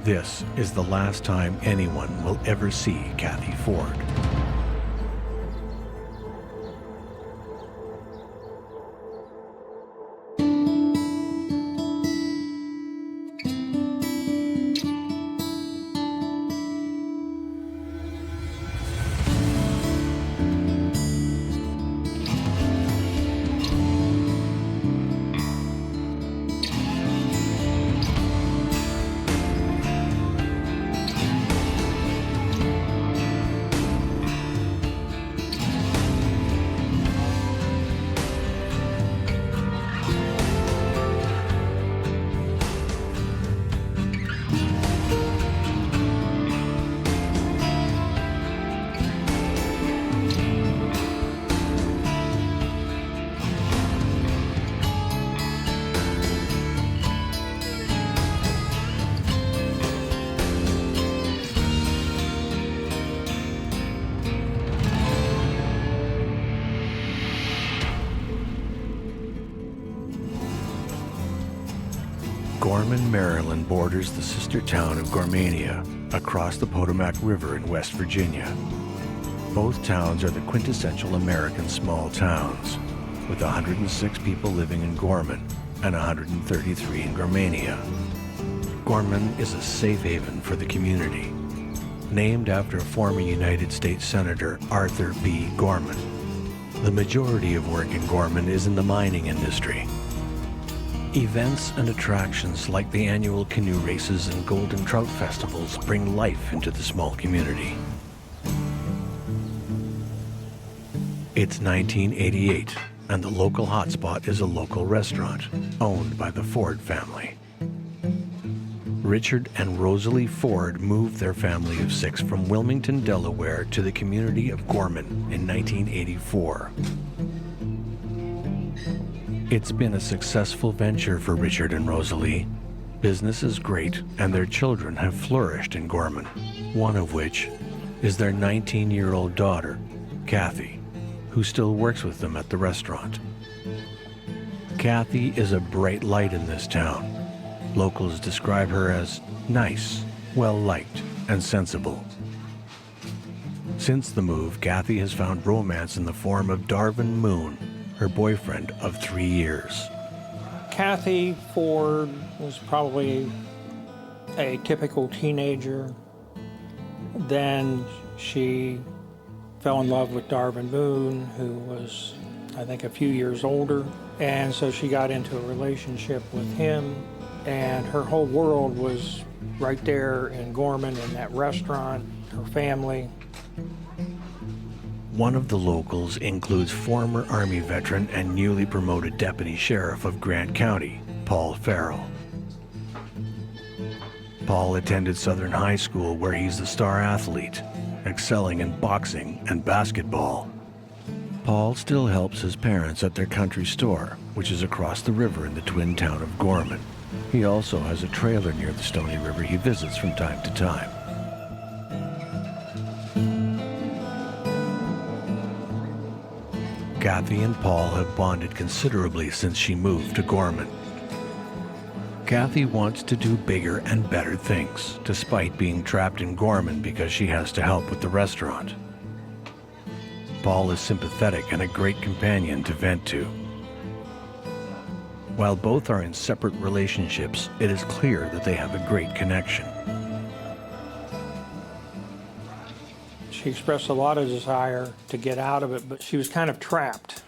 Speaker 1: This is the last time anyone will ever see Kathy Ford. Gorman, Maryland borders the sister town of Gormania across the Potomac River in West Virginia. Both towns are the quintessential American small towns, with 106 people living in Gorman and 133 in Gormania. Gorman is a safe haven for the community, named after former United States Senator Arthur B. Gorman. The majority of work in Gorman is in the mining industry. Events and attractions like the annual canoe races and golden trout festivals bring life into the small community. It's 1988, and the local hotspot is a local restaurant owned by the Ford family. Richard and Rosalie Ford moved their family of 6 from Wilmington, Delaware to the community of Gorman in 1984. It's been a successful venture for Richard and Rosalie. Business is great, and their children have flourished in Gorman, one of which is their 19-year-old daughter, Kathy, who still works with them at the restaurant. Kathy is a bright light in this town. Locals describe her as nice, well-liked, and sensible. Since the move, Kathy has found romance in the form of Darvin Moon, her boyfriend of 3 years.
Speaker 8: Kathy Ford was probably a typical teenager. Then she fell in love with Darvin Moon, who was, I think, a few years older. And so she got into a relationship with him, and her whole world was right there in Gorman in that restaurant, her family.
Speaker 1: One of the locals includes former Army veteran and newly promoted Deputy Sheriff of Grant County, Paul Farrell. Paul attended Southern High School, where he's the star athlete, excelling in boxing and basketball. Paul still helps his parents at their country store, which is across the river in the twin town of Gorman. He also has a trailer near the Stony River he visits from time to time. Kathy and Paul have bonded considerably since she moved to Gorman. Kathy wants to do bigger and better things, despite being trapped in Gorman because she has to help with the restaurant. Paul is sympathetic and a great companion to vent to. While both are in separate relationships, it is clear that they have a great connection.
Speaker 8: She expressed a lot of desire to get out of it, but she was kind of trapped.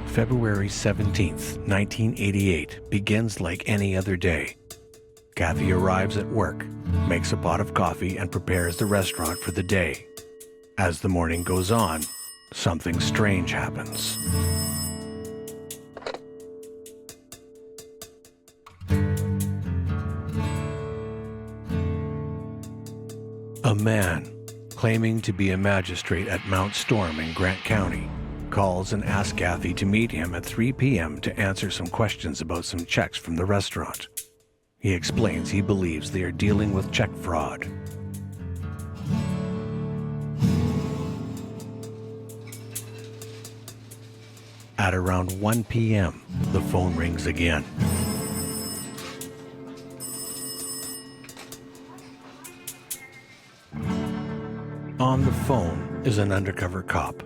Speaker 1: February 17th, 1988 begins like any other day. Kathy arrives at work, makes a pot of coffee, and prepares the restaurant for the day. As the morning goes on, something strange happens. A man, claiming to be a magistrate at Mount Storm in Grant County, calls and asks Kathy to meet him at 3 p.m. to answer some questions about some checks from the restaurant. He explains he believes they are dealing with check fraud. At around 1 p.m., the phone rings again. On the phone is an undercover cop.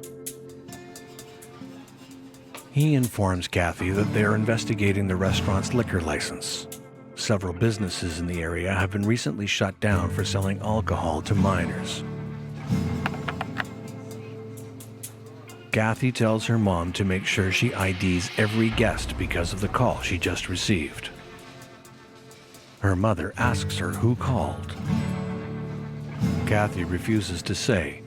Speaker 1: He informs Kathy that they are investigating the restaurant's liquor license. Several businesses in the area have been recently shut down for selling alcohol to minors. Kathy tells her mom to make sure she IDs every guest because of the call she just received. Her mother asks her who called. Kathy refuses to say.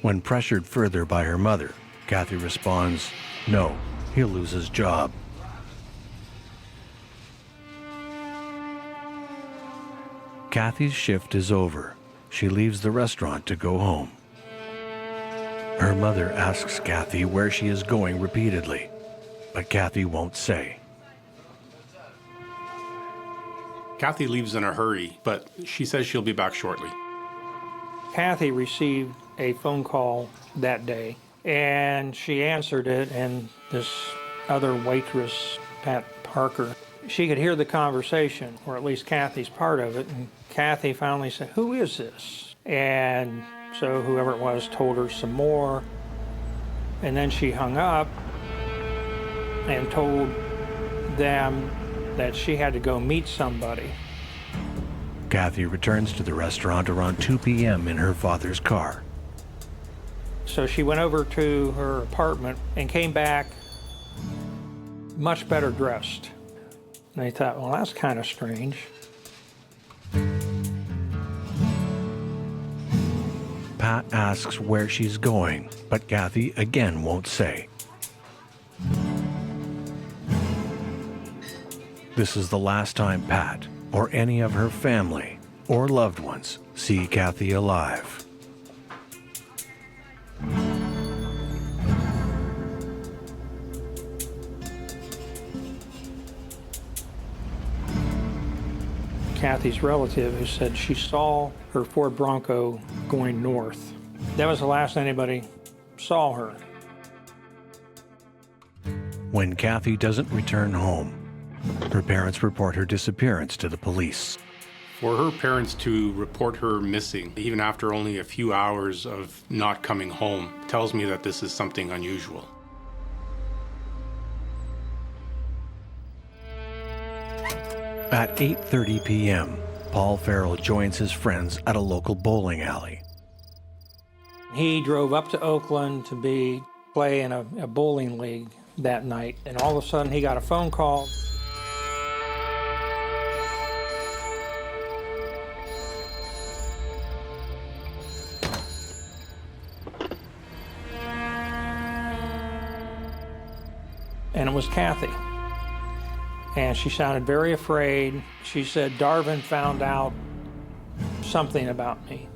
Speaker 1: When pressured further by her mother, Kathy responds, "No, he'll lose his job." Kathy's shift is over. She leaves the restaurant to go home. Her mother asks Kathy where she is going repeatedly, but Kathy won't say.
Speaker 3: Kathy leaves in a hurry, but she says she'll be back shortly.
Speaker 8: Kathy received a phone call that day, and she answered it, and this other waitress, Pat Parker, she could hear the conversation, or at least Kathy's part of it, and Kathy finally said, "Who is this?" And so whoever it was told her some more, and then she hung up and told them that she had to go meet somebody.
Speaker 1: Kathy returns to the restaurant around 2 p.m. in her father's car.
Speaker 8: So she went over to her apartment and came back much better dressed. And I thought, well, that's kind of strange.
Speaker 1: Pat asks where she's going, but Kathy again won't say. This is the last time Pat, or any of her family or loved ones, see Kathy alive.
Speaker 8: Kathy's relative who said she saw her Ford Bronco going north. That was the last anybody saw her.
Speaker 1: When Kathy doesn't return home, her parents report her disappearance to the police.
Speaker 3: For her parents to report her missing, even after only a few hours of not coming home, tells me that this is something unusual.
Speaker 1: At 8:30 p.m., Paul Farrell joins his friends at a local bowling alley.
Speaker 8: He drove up to Oakland to play in a bowling league that night, and all of a sudden he got a phone call. And it was Kathy. And she sounded very afraid. She said, "Darvin found out something about me."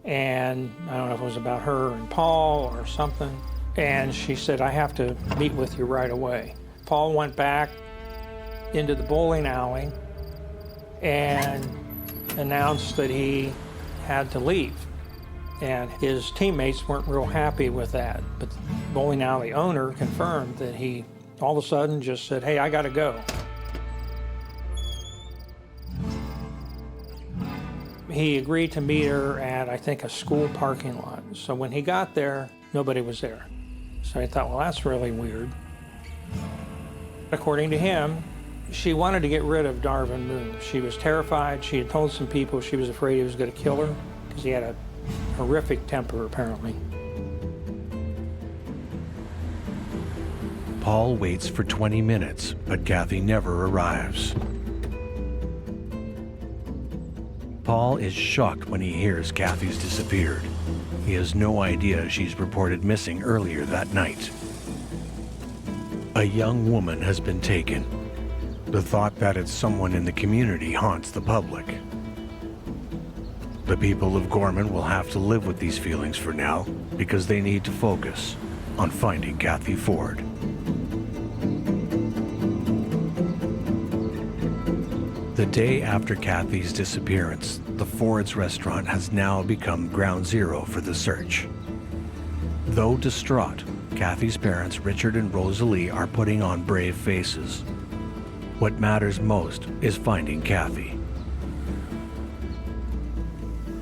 Speaker 8: And I don't know if it was about her and Paul or something. And she said, "I have to meet with you right away." Paul went back into the bowling alley and announced that he had to leave. And his teammates weren't real happy with that. But the bowling alley owner confirmed that he all of a sudden just said, "Hey, I gotta go." He agreed to meet her at, I think, a school parking lot. So when he got there, nobody was there. So I thought, well, that's really weird. According to him, she wanted to get rid of Darvin Moon. She was terrified. She had told some people she was afraid he was going to kill her because he had a horrific temper, apparently.
Speaker 1: Paul waits for 20 minutes, but Kathy never arrives. Paul is shocked when he hears Kathy's disappeared. He has no idea she's reported missing earlier that night. A young woman has been taken. The thought that it's someone in the community haunts the public. The people of Gorman will have to live with these feelings for now because they need to focus on finding Kathy Ford. The day after Kathy's disappearance, the Ford's restaurant has now become ground zero for the search. Though distraught, Kathy's parents, Richard and Rosalie, are putting on brave faces. What matters most is finding Kathy.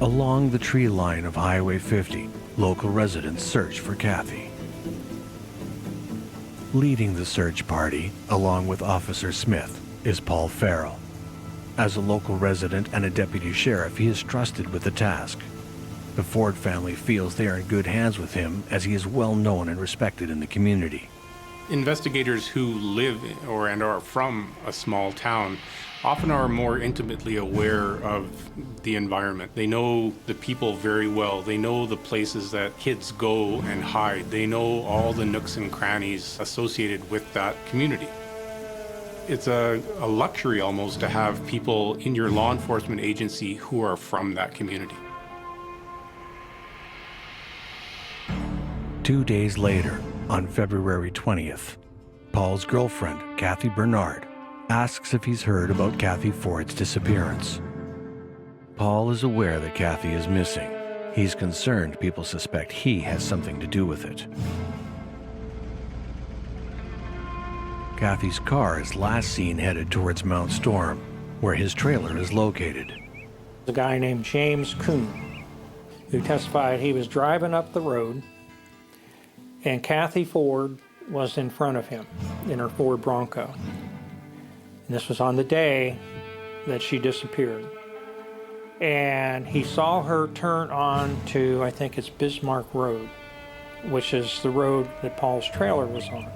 Speaker 1: Along the tree line of Highway 50, local residents search for Kathy. Leading the search party, along with Officer Smith, is Paul Farrell. As a local resident and a deputy sheriff, he is trusted with the task. The Ford family feels they are in good hands with him, as he is well known and respected in the community.
Speaker 3: Investigators who live and are from a small town often are more intimately aware of the environment. They know the people very well. They know the places that kids go and hide. They know all the nooks and crannies associated with that community. It's a luxury almost to have people in your law enforcement agency who are from that community.
Speaker 1: 2 days later, on February 20th, Paul's girlfriend, Kathy Bernard, asks if he's heard about Kathy Ford's disappearance. Paul is aware that Kathy is missing. He's concerned people suspect he has something to do with it. Kathy's car is last seen headed towards Mount Storm, where his trailer is located.
Speaker 8: A guy named James Kuhn, who testified he was driving up the road and Kathy Ford was in front of him in her Ford Bronco. And this was on the day that she disappeared. And he saw her turn on to, I think it's Bismarck Road, which is the road that Paul's trailer was on.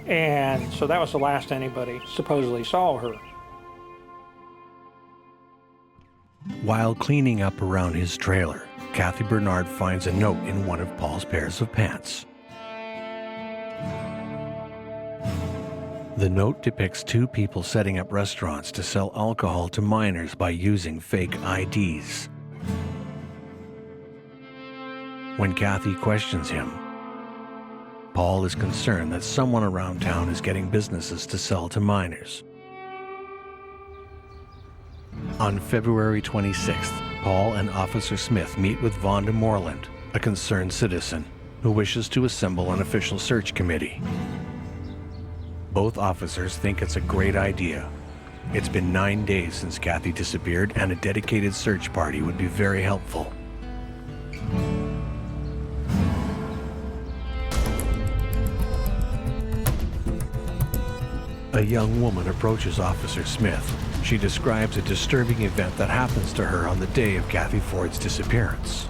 Speaker 8: And so that was the last anybody supposedly saw her.
Speaker 1: While cleaning up around his trailer, Kathy Bernard finds a note in one of Paul's pairs of pants. The note depicts two people setting up restaurants to sell alcohol to minors by using fake IDs. When Kathy questions him, Paul is concerned that someone around town is getting businesses to sell to minors. On February 26th, Paul and Officer Smith meet with Vonda Moreland, a concerned citizen, who wishes to assemble an official search committee. Both officers think it's a great idea. It's been 9 days since Kathy disappeared, and a dedicated search party would be very helpful. A young woman approaches Officer Smith. She describes a disturbing event that happens to her on the day of Kathy Ford's disappearance.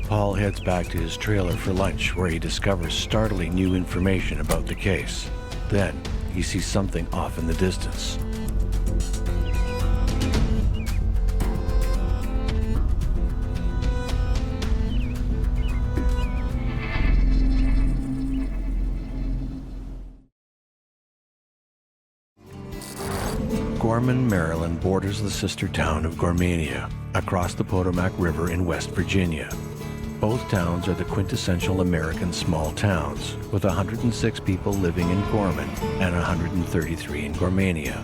Speaker 1: Paul heads back to his trailer for lunch, where he discovers startling new information about the case. Then, he sees something off in the distance. Gorman, Maryland borders the sister town of Gormania, across the Potomac River in West Virginia. Both towns are the quintessential American small towns, with 106 people living in Gorman and 133 in Gormania.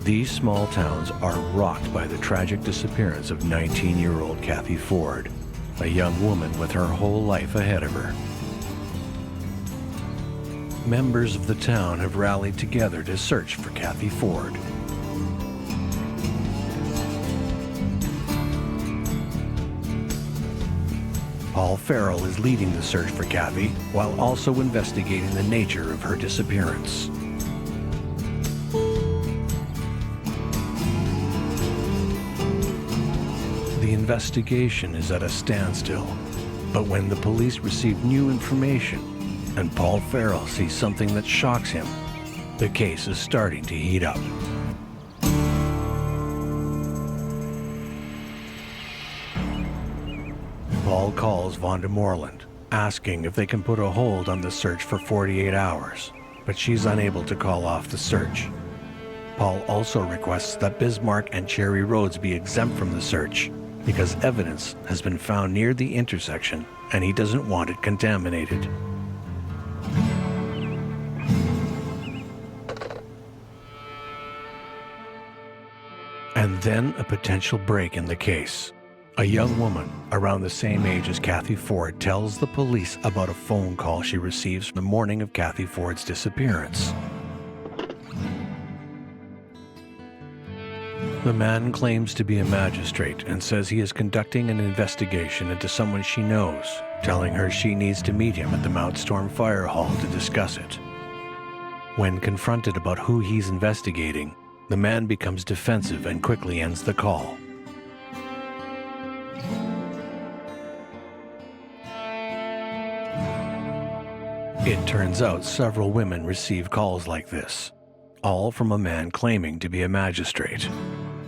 Speaker 1: These small towns are rocked by the tragic disappearance of 19-year-old Kathy Ford, a young woman with her whole life ahead of her. Members of the town have rallied together to search for Kathy Ford. Paul Farrell is leading the search for Kathy, while also investigating the nature of her disappearance. The investigation is at a standstill, but when the police receive new information and Paul Farrell sees something that shocks him, the case is starting to heat up. Paul calls Vonda Moreland, asking if they can put a hold on the search for 48 hours, but she's unable to call off the search. Paul also requests that Bismarck and Cherry Roads be exempt from the search because evidence has been found near the intersection and he doesn't want it contaminated. And then a potential break in the case. A young woman around the same age as Kathy Ford tells the police about a phone call she receives the morning of Kathy Ford's disappearance. The man claims to be a magistrate and says he is conducting an investigation into someone she knows, telling her she needs to meet him at the Mount Storm Fire Hall to discuss it. When confronted about who he's investigating, the man becomes defensive and quickly ends the call. It turns out several women receive calls like this, all from a man claiming to be a magistrate.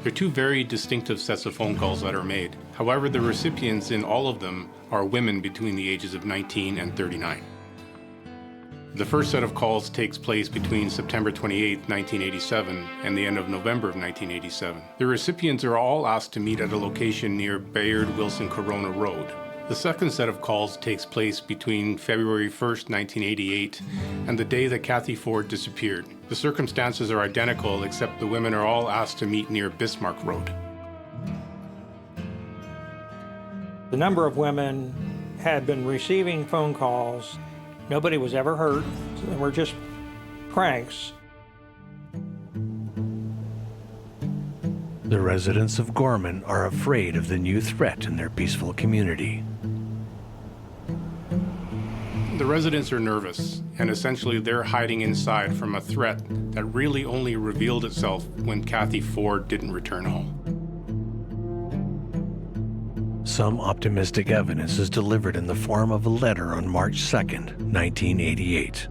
Speaker 3: They're two very distinctive sets of phone calls that are made. However, the recipients in all of them are women between the ages of 19 and 39. The first set of calls takes place between September 28, 1987 and the end of November of 1987. The recipients are all asked to meet at a location near Bayard Wilson Corona Road. The second set of calls takes place between February 1st, 1988 and the day that Kathy Ford disappeared. The circumstances are identical except the women are all asked to meet near Bismarck Road.
Speaker 8: The number of women had been receiving phone calls. Nobody was ever hurt. They were just pranks.
Speaker 1: The residents of Gorman are afraid of the new threat in their peaceful community.
Speaker 3: The residents are nervous, and essentially they're hiding inside from a threat that really only revealed itself when Kathy Ford didn't return home.
Speaker 1: Some optimistic evidence is delivered in the form of a letter on March 2nd, 1988.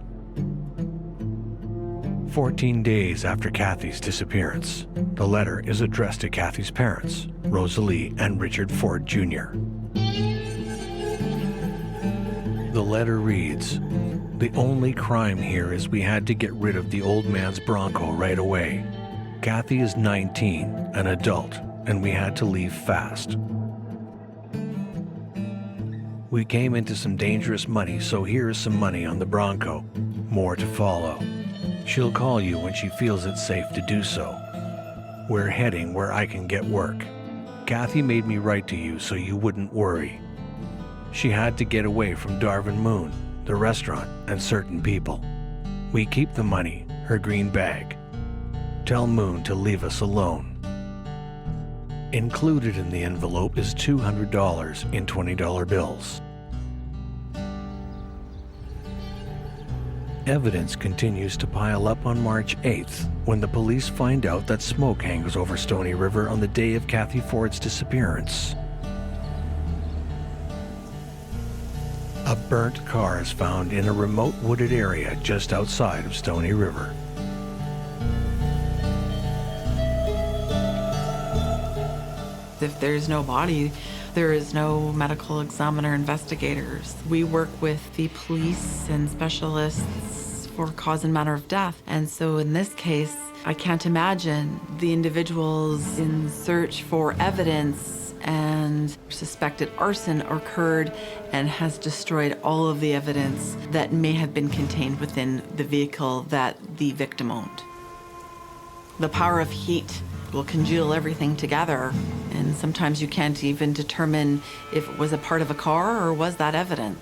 Speaker 1: 14 days after Kathy's disappearance, the letter is addressed to Kathy's parents, Rosalie and Richard Ford Jr. The letter reads, "The only crime here is we had to get rid of the old man's Bronco right away. Kathy is 19, an adult, and we had to leave fast. We came into some dangerous money, so here is some money on the Bronco. More to follow. She'll call you when she feels it's safe to do so. We're heading where I can get work. Kathy made me write to you so you wouldn't worry. She had to get away from Darvin Moon, the restaurant, and certain people. We keep the money, her green bag. Tell Moon to leave us alone." Included in the envelope is $200 in $20 bills. Evidence continues to pile up on March 8th when the police find out that smoke hangs over Stony River on the day of Kathy Ford's disappearance. A burnt car is found in a remote wooded area just outside of Stony River.
Speaker 9: If there's no body, there is no medical examiner investigators. We work with the police and specialists for cause and manner of death. And so in this case, I can't imagine the individuals in search for evidence and suspected arson occurred and has destroyed all of the evidence that may have been contained within the vehicle that the victim owned. The power of heat will congeal everything together, and sometimes you can't even determine if it was a part of a car or was that evidence.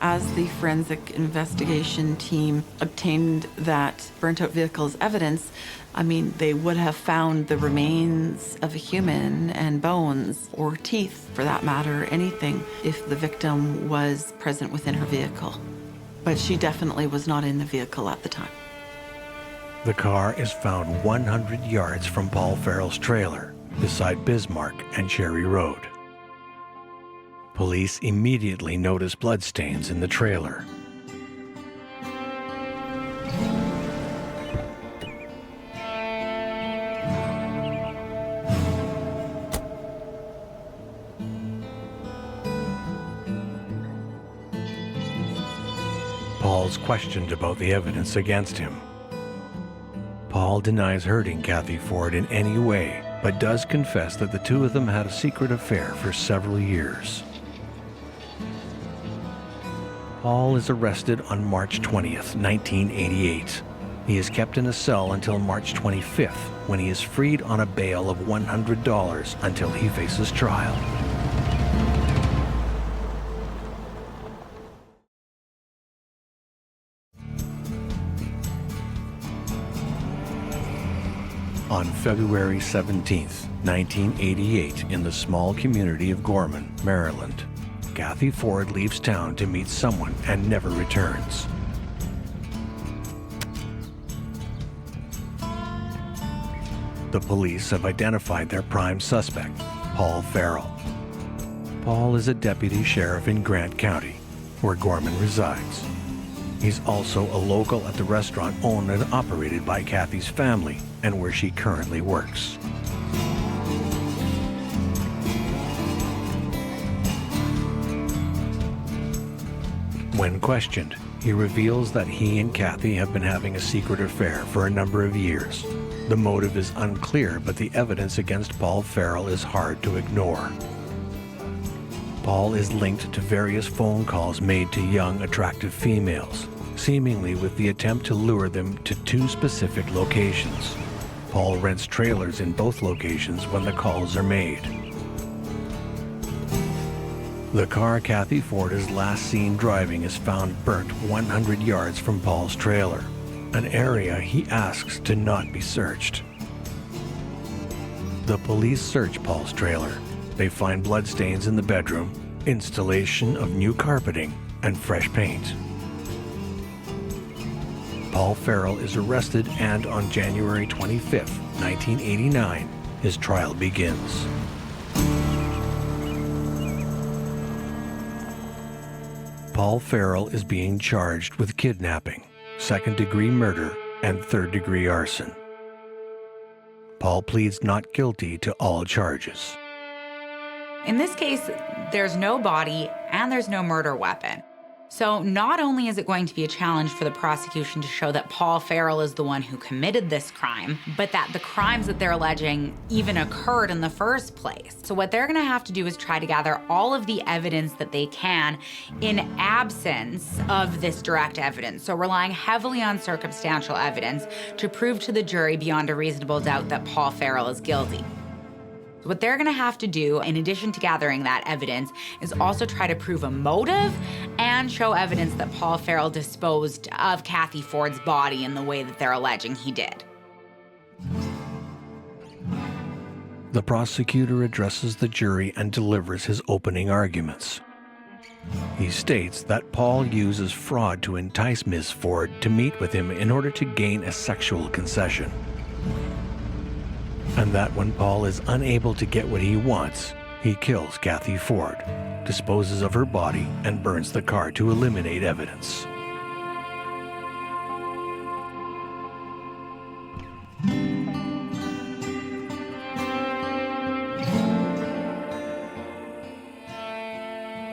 Speaker 9: As the forensic investigation team obtained that burnt out vehicle as evidence, I mean, they would have found the remains of a human and bones, or teeth for that matter, anything, if the victim was present within her vehicle. But she definitely was not in the vehicle at the time.
Speaker 1: The car is found 100 yards from Paul Farrell's trailer, beside Bismarck and Cherry Road. Police immediately notice bloodstains in the trailer. Paul's questioned about the evidence against him. Paul denies hurting Kathy Ford in any way, but does confess that the two of them had a secret affair for several years. Paul is arrested on March 20th, 1988. He is kept in a cell until March 25th, when he is freed on a bail of $100 until he faces trial. On February 17, 1988, in the small community of Gorman, Maryland, Kathy Ford leaves town to meet someone and never returns. The police have identified their prime suspect, Paul Farrell. Paul is a deputy sheriff in Grant County, where Gorman resides. He's also a local at the restaurant owned and operated by Kathy's family and where she currently works. When questioned, he reveals that he and Kathy have been having a secret affair for a number of years. The motive is unclear, but the evidence against Paul Farrell is hard to ignore. Paul is linked to various phone calls made to young, attractive females, seemingly with the attempt to lure them to two specific locations. Paul rents trailers in both locations when the calls are made. The car Kathy Ford is last seen driving is found burnt 100 yards from Paul's trailer, an area he asks to not be searched. The police search Paul's trailer. They find bloodstains in the bedroom, installation of new carpeting, and fresh paint. Paul Farrell is arrested, and on January 25, 1989, his trial begins. Paul Farrell is being charged with kidnapping, second-degree murder, and third-degree arson. Paul pleads not guilty to all charges.
Speaker 7: In this case, there's no body and there's no murder weapon. So not only is it going to be a challenge for the prosecution to show that Paul Farrell is the one who committed this crime, but that the crimes that they're alleging even occurred in the first place. So what they're gonna have to do is try to gather all of the evidence that they can in absence of this direct evidence. So relying heavily on circumstantial evidence to prove to the jury beyond a reasonable doubt that Paul Farrell is guilty. What they're gonna have to do, in addition to gathering that evidence, is also try to prove a motive and show evidence that Paul Farrell disposed of Kathy Ford's body in the way that they're alleging he did.
Speaker 1: The prosecutor addresses the jury and delivers his opening arguments. He states that Paul uses fraud to entice Ms. Ford to meet with him in order to gain a sexual concession. And that when Paul is unable to get what he wants, he kills Kathy Ford, disposes of her body, and burns the car to eliminate evidence.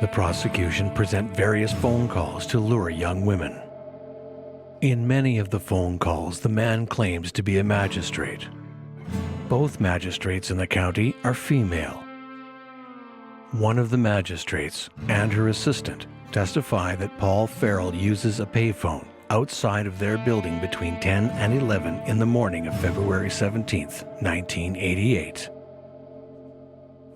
Speaker 1: The prosecution present various phone calls to lure young women. In many of the phone calls, the man claims to be a magistrate. Both magistrates in the county are female. One of the magistrates and her assistant testify that Paul Farrell uses a payphone outside of their building between 10 and 11 in the morning of February 17, 1988.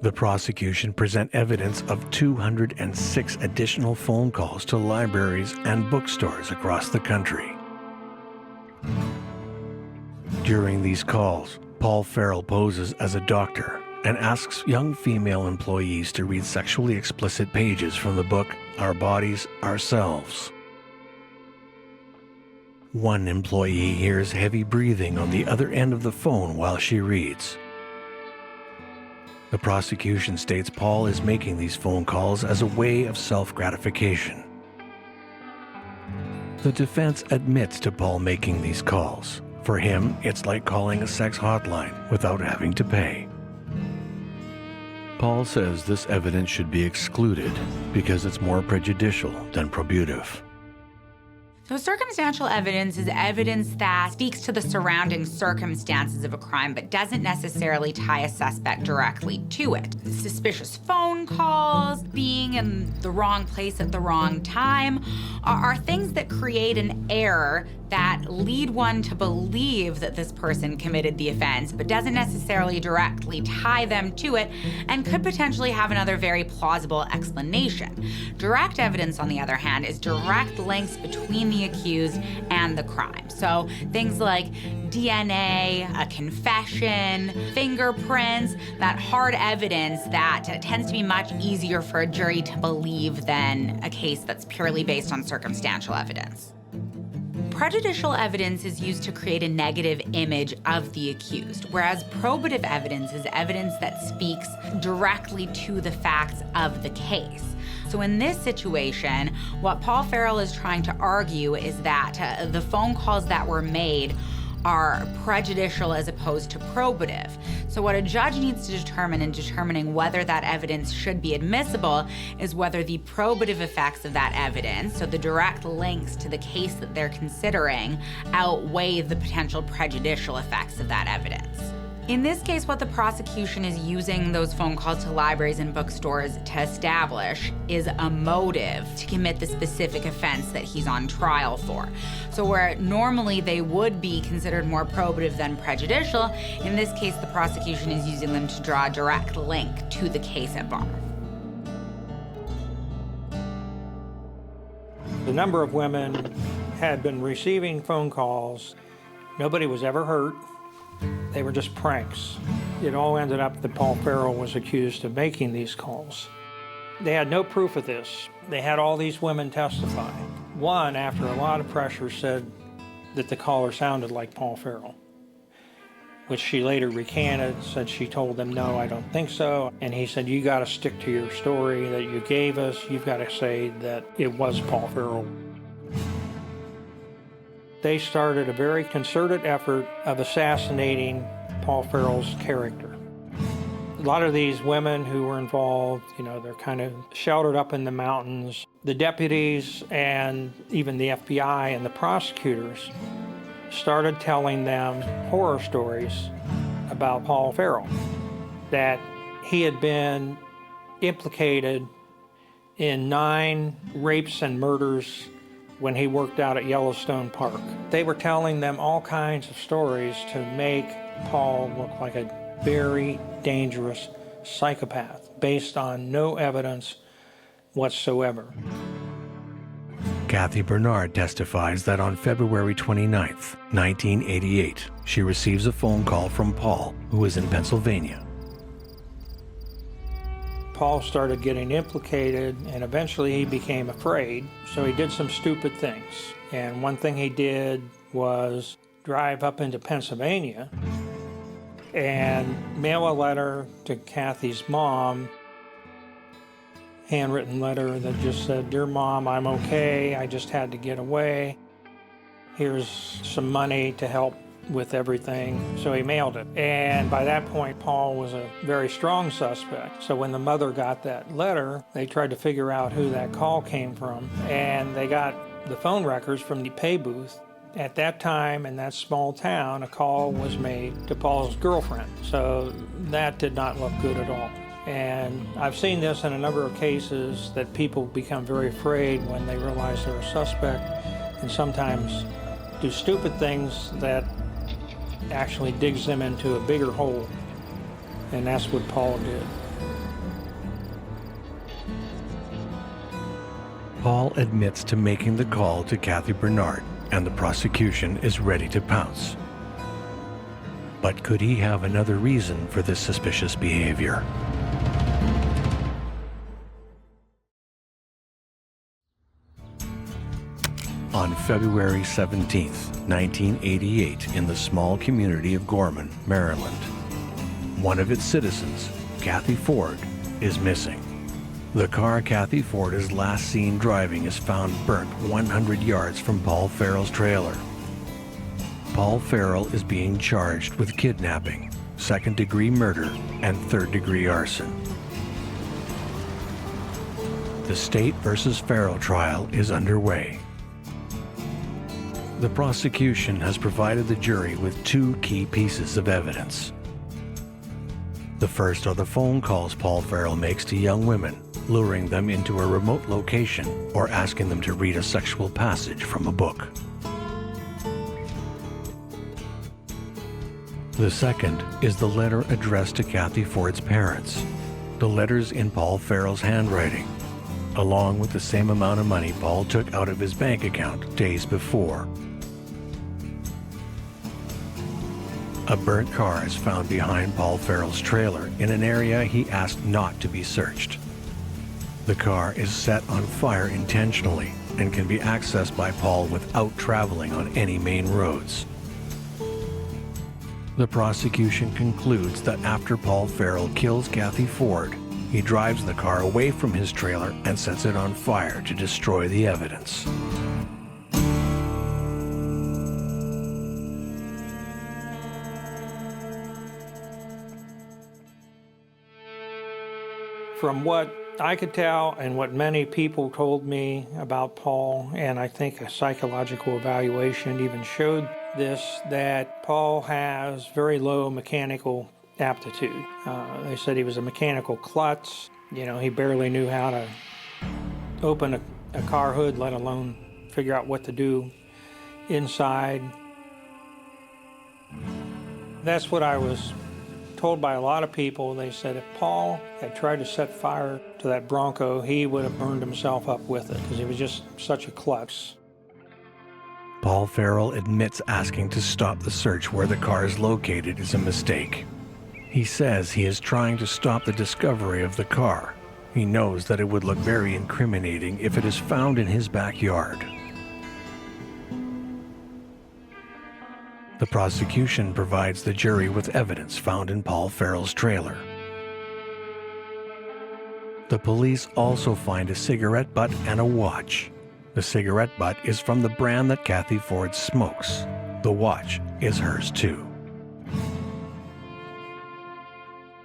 Speaker 1: The prosecution present evidence of 206 additional phone calls to libraries and bookstores across the country. During these calls, Paul Farrell poses as a doctor and asks young female employees to read sexually explicit pages from the book Our Bodies, Ourselves. One employee hears heavy breathing on the other end of the phone while she reads. The prosecution states Paul is making these phone calls as a way of self-gratification. The defense admits to Paul making these calls. For him, it's like calling a sex hotline without having to pay. Paul says this evidence should be excluded because it's more prejudicial than probative.
Speaker 7: So circumstantial evidence is evidence that speaks to the surrounding circumstances of a crime but doesn't necessarily tie a suspect directly to it. Suspicious phone calls, being in the wrong place at the wrong time are things that create an error that lead one to believe that this person committed the offense, but doesn't necessarily directly tie them to it and could potentially have another very plausible explanation. Direct evidence, on the other hand, is direct links between the accused and the crime. So things like DNA, a confession, fingerprints, that hard evidence that tends to be much easier for a jury to believe than a case that's purely based on circumstantial evidence. Prejudicial evidence is used to create a negative image of the accused, whereas probative evidence is evidence that speaks directly to the facts of the case. So in this situation, what Paul Farrell is trying to argue is that the phone calls that were made are prejudicial as opposed to probative. So what a judge needs to determine in determining whether that evidence should be admissible is whether the probative effects of that evidence, so the direct links to the case that they're considering, outweigh the potential prejudicial effects of that evidence. In this case, what the prosecution is using those phone calls to libraries and bookstores to establish is a motive to commit the specific offense that he's on trial for. So where normally they would be considered more probative than prejudicial, in this case, the prosecution is using them to draw a direct link to the case at bar.
Speaker 8: The number of women had been receiving phone calls. Nobody was ever hurt. They were just pranks. It all ended up that Paul Farrell was accused of making these calls. They had no proof of this. They had all these women testify. One, after a lot of pressure, said that the caller sounded like Paul Farrell, which she later recanted, said she told them, no, I don't think so. And he said, you got to stick to your story that you gave us. You've got to say that it was Paul Farrell. They started a very concerted effort of assassinating Paul Farrell's character. A lot of these women who were involved, they're kind of sheltered up in the mountains. The deputies and even the FBI and the prosecutors started telling them horror stories about Paul Farrell, that he had been implicated in 9 rapes and murders when he worked out at Yellowstone Park. They were telling them all kinds of stories to make Paul look like a very dangerous psychopath based on no evidence whatsoever.
Speaker 1: Kathy Bernard testifies that on February 29, 1988, she receives a phone call from Paul, who is in Pennsylvania.
Speaker 8: Paul started getting implicated, and eventually he became afraid, so he did some stupid things. And one thing he did was drive up into Pennsylvania and mail a letter to Kathy's mom, handwritten letter that just said, Dear Mom, I'm okay, I just had to get away. Here's some money to help with everything. So he mailed it. And by that point, Paul was a very strong suspect. So when the mother got that letter, they tried to figure out who that call came from. And they got the phone records from the pay booth. At that time, in that small town, a call was made to Paul's girlfriend. So that did not look good at all. And I've seen this in a number of cases that people become very afraid when they realize they're a suspect and sometimes do stupid things that actually digs them into a bigger hole. And that's what Paul did.
Speaker 1: Paul admits to making the call to Kathy Bernard, and the prosecution is ready to pounce. But could he have another reason for this suspicious behavior? On February 17, 1988, in the small community of Gorman, Maryland, one of its citizens, Kathy Ford, is missing. The car Kathy Ford is last seen driving is found burnt 100 yards from Paul Farrell's trailer. Paul Farrell is being charged with kidnapping, second-degree murder, and third-degree arson. The State versus Farrell trial is underway. The prosecution has provided the jury with two key pieces of evidence. The first are the phone calls Paul Farrell makes to young women, luring them into a remote location or asking them to read a sexual passage from a book. The second is the letter addressed to Kathy Ford's parents. The letter's in Paul Farrell's handwriting, along with the same amount of money Paul took out of his bank account days before. A burnt car is found behind Paul Farrell's trailer in an area he asked not to be searched. The car is set on fire intentionally and can be accessed by Paul without traveling on any main roads. The prosecution concludes that after Paul Farrell kills Kathy Ford, he drives the car away from his trailer and sets it on fire to destroy the evidence.
Speaker 8: From what I could tell and what many people told me about Paul, and I think a psychological evaluation even showed this, that Paul has very low mechanical aptitude. They said he was a mechanical klutz. You know, he barely knew how to open a car hood, let alone figure out what to do inside. That's what I was told by a lot of people. They said if Paul had tried to set fire to that Bronco, he would have burned himself up with it because he was just such a klutz.
Speaker 1: Paul Farrell admits asking to stop the search where the car is located is a mistake. He says he is trying to stop the discovery of the car. He knows that it would look very incriminating if it is found in his backyard. The prosecution provides the jury with evidence found in Paul Farrell's trailer. The police also find a cigarette butt and a watch. The cigarette butt is from the brand that Kathy Ford smokes. The watch is hers too.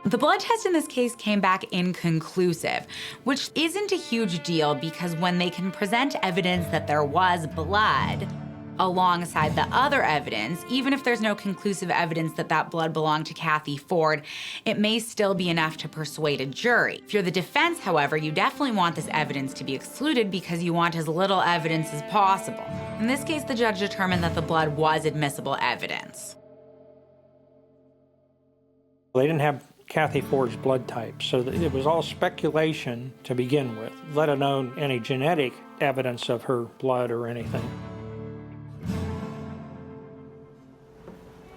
Speaker 7: The blood test in this case came back inconclusive, which isn't a huge deal because when they can present evidence that there was blood alongside the other evidence, even if there's no conclusive evidence that that blood belonged to Kathy Ford, it may still be enough to persuade a jury. If you're the defense, however, you definitely want this evidence to be excluded because you want as little evidence as possible. In this case, the judge determined that the blood was admissible evidence.
Speaker 8: They didn't have Kathy Ford's blood type, so it was all speculation to begin with, let alone any genetic evidence of her blood or anything.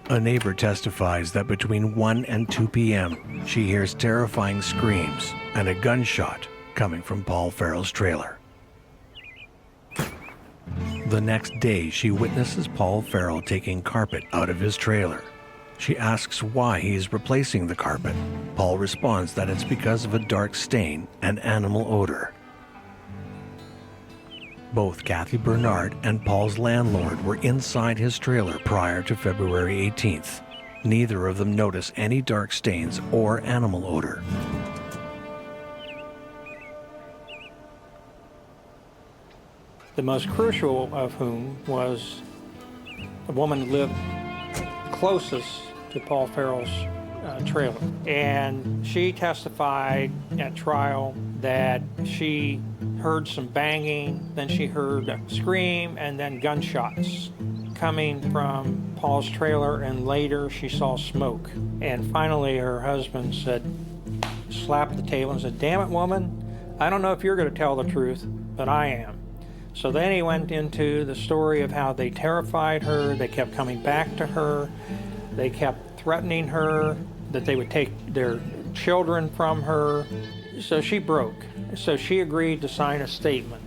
Speaker 1: A neighbor testifies that between 1 and 2 p.m., she hears terrifying screams and a gunshot coming from Paul Farrell's trailer. The next day, she witnesses Paul Farrell taking carpet out of his trailer. She asks why he is replacing the carpet. Paul responds that it's because of a dark stain and animal odor. Both Kathy Bernard and Paul's landlord were inside his trailer prior to February 18th. Neither of them notice any dark stains or animal odor.
Speaker 8: The most crucial of whom was a woman who lived closest to Paul Farrell's trailer. And she testified at trial that she heard some banging, then she heard a scream, and then gunshots coming from Paul's trailer, and later she saw smoke. And finally her husband slapped the table and said, "Damn it, woman, I don't know if you're going to tell the truth, but I am." So then he went into the story of how they terrified her, they kept coming back to her, they kept threatening her that they would take their children from her. So she broke. So she agreed to sign a statement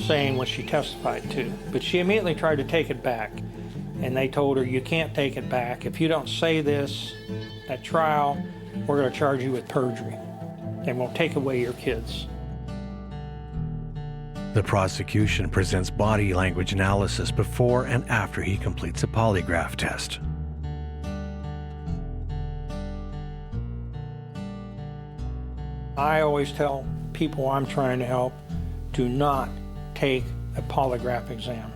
Speaker 8: saying what she testified to. But she immediately tried to take it back. And they told her, "You can't take it back. If you don't say this at trial, we're going to charge you with perjury. And we'll take away your kids."
Speaker 1: The prosecution presents body language analysis before and after he completes a polygraph test.
Speaker 8: I always tell people I'm trying to help, do not take a polygraph exam.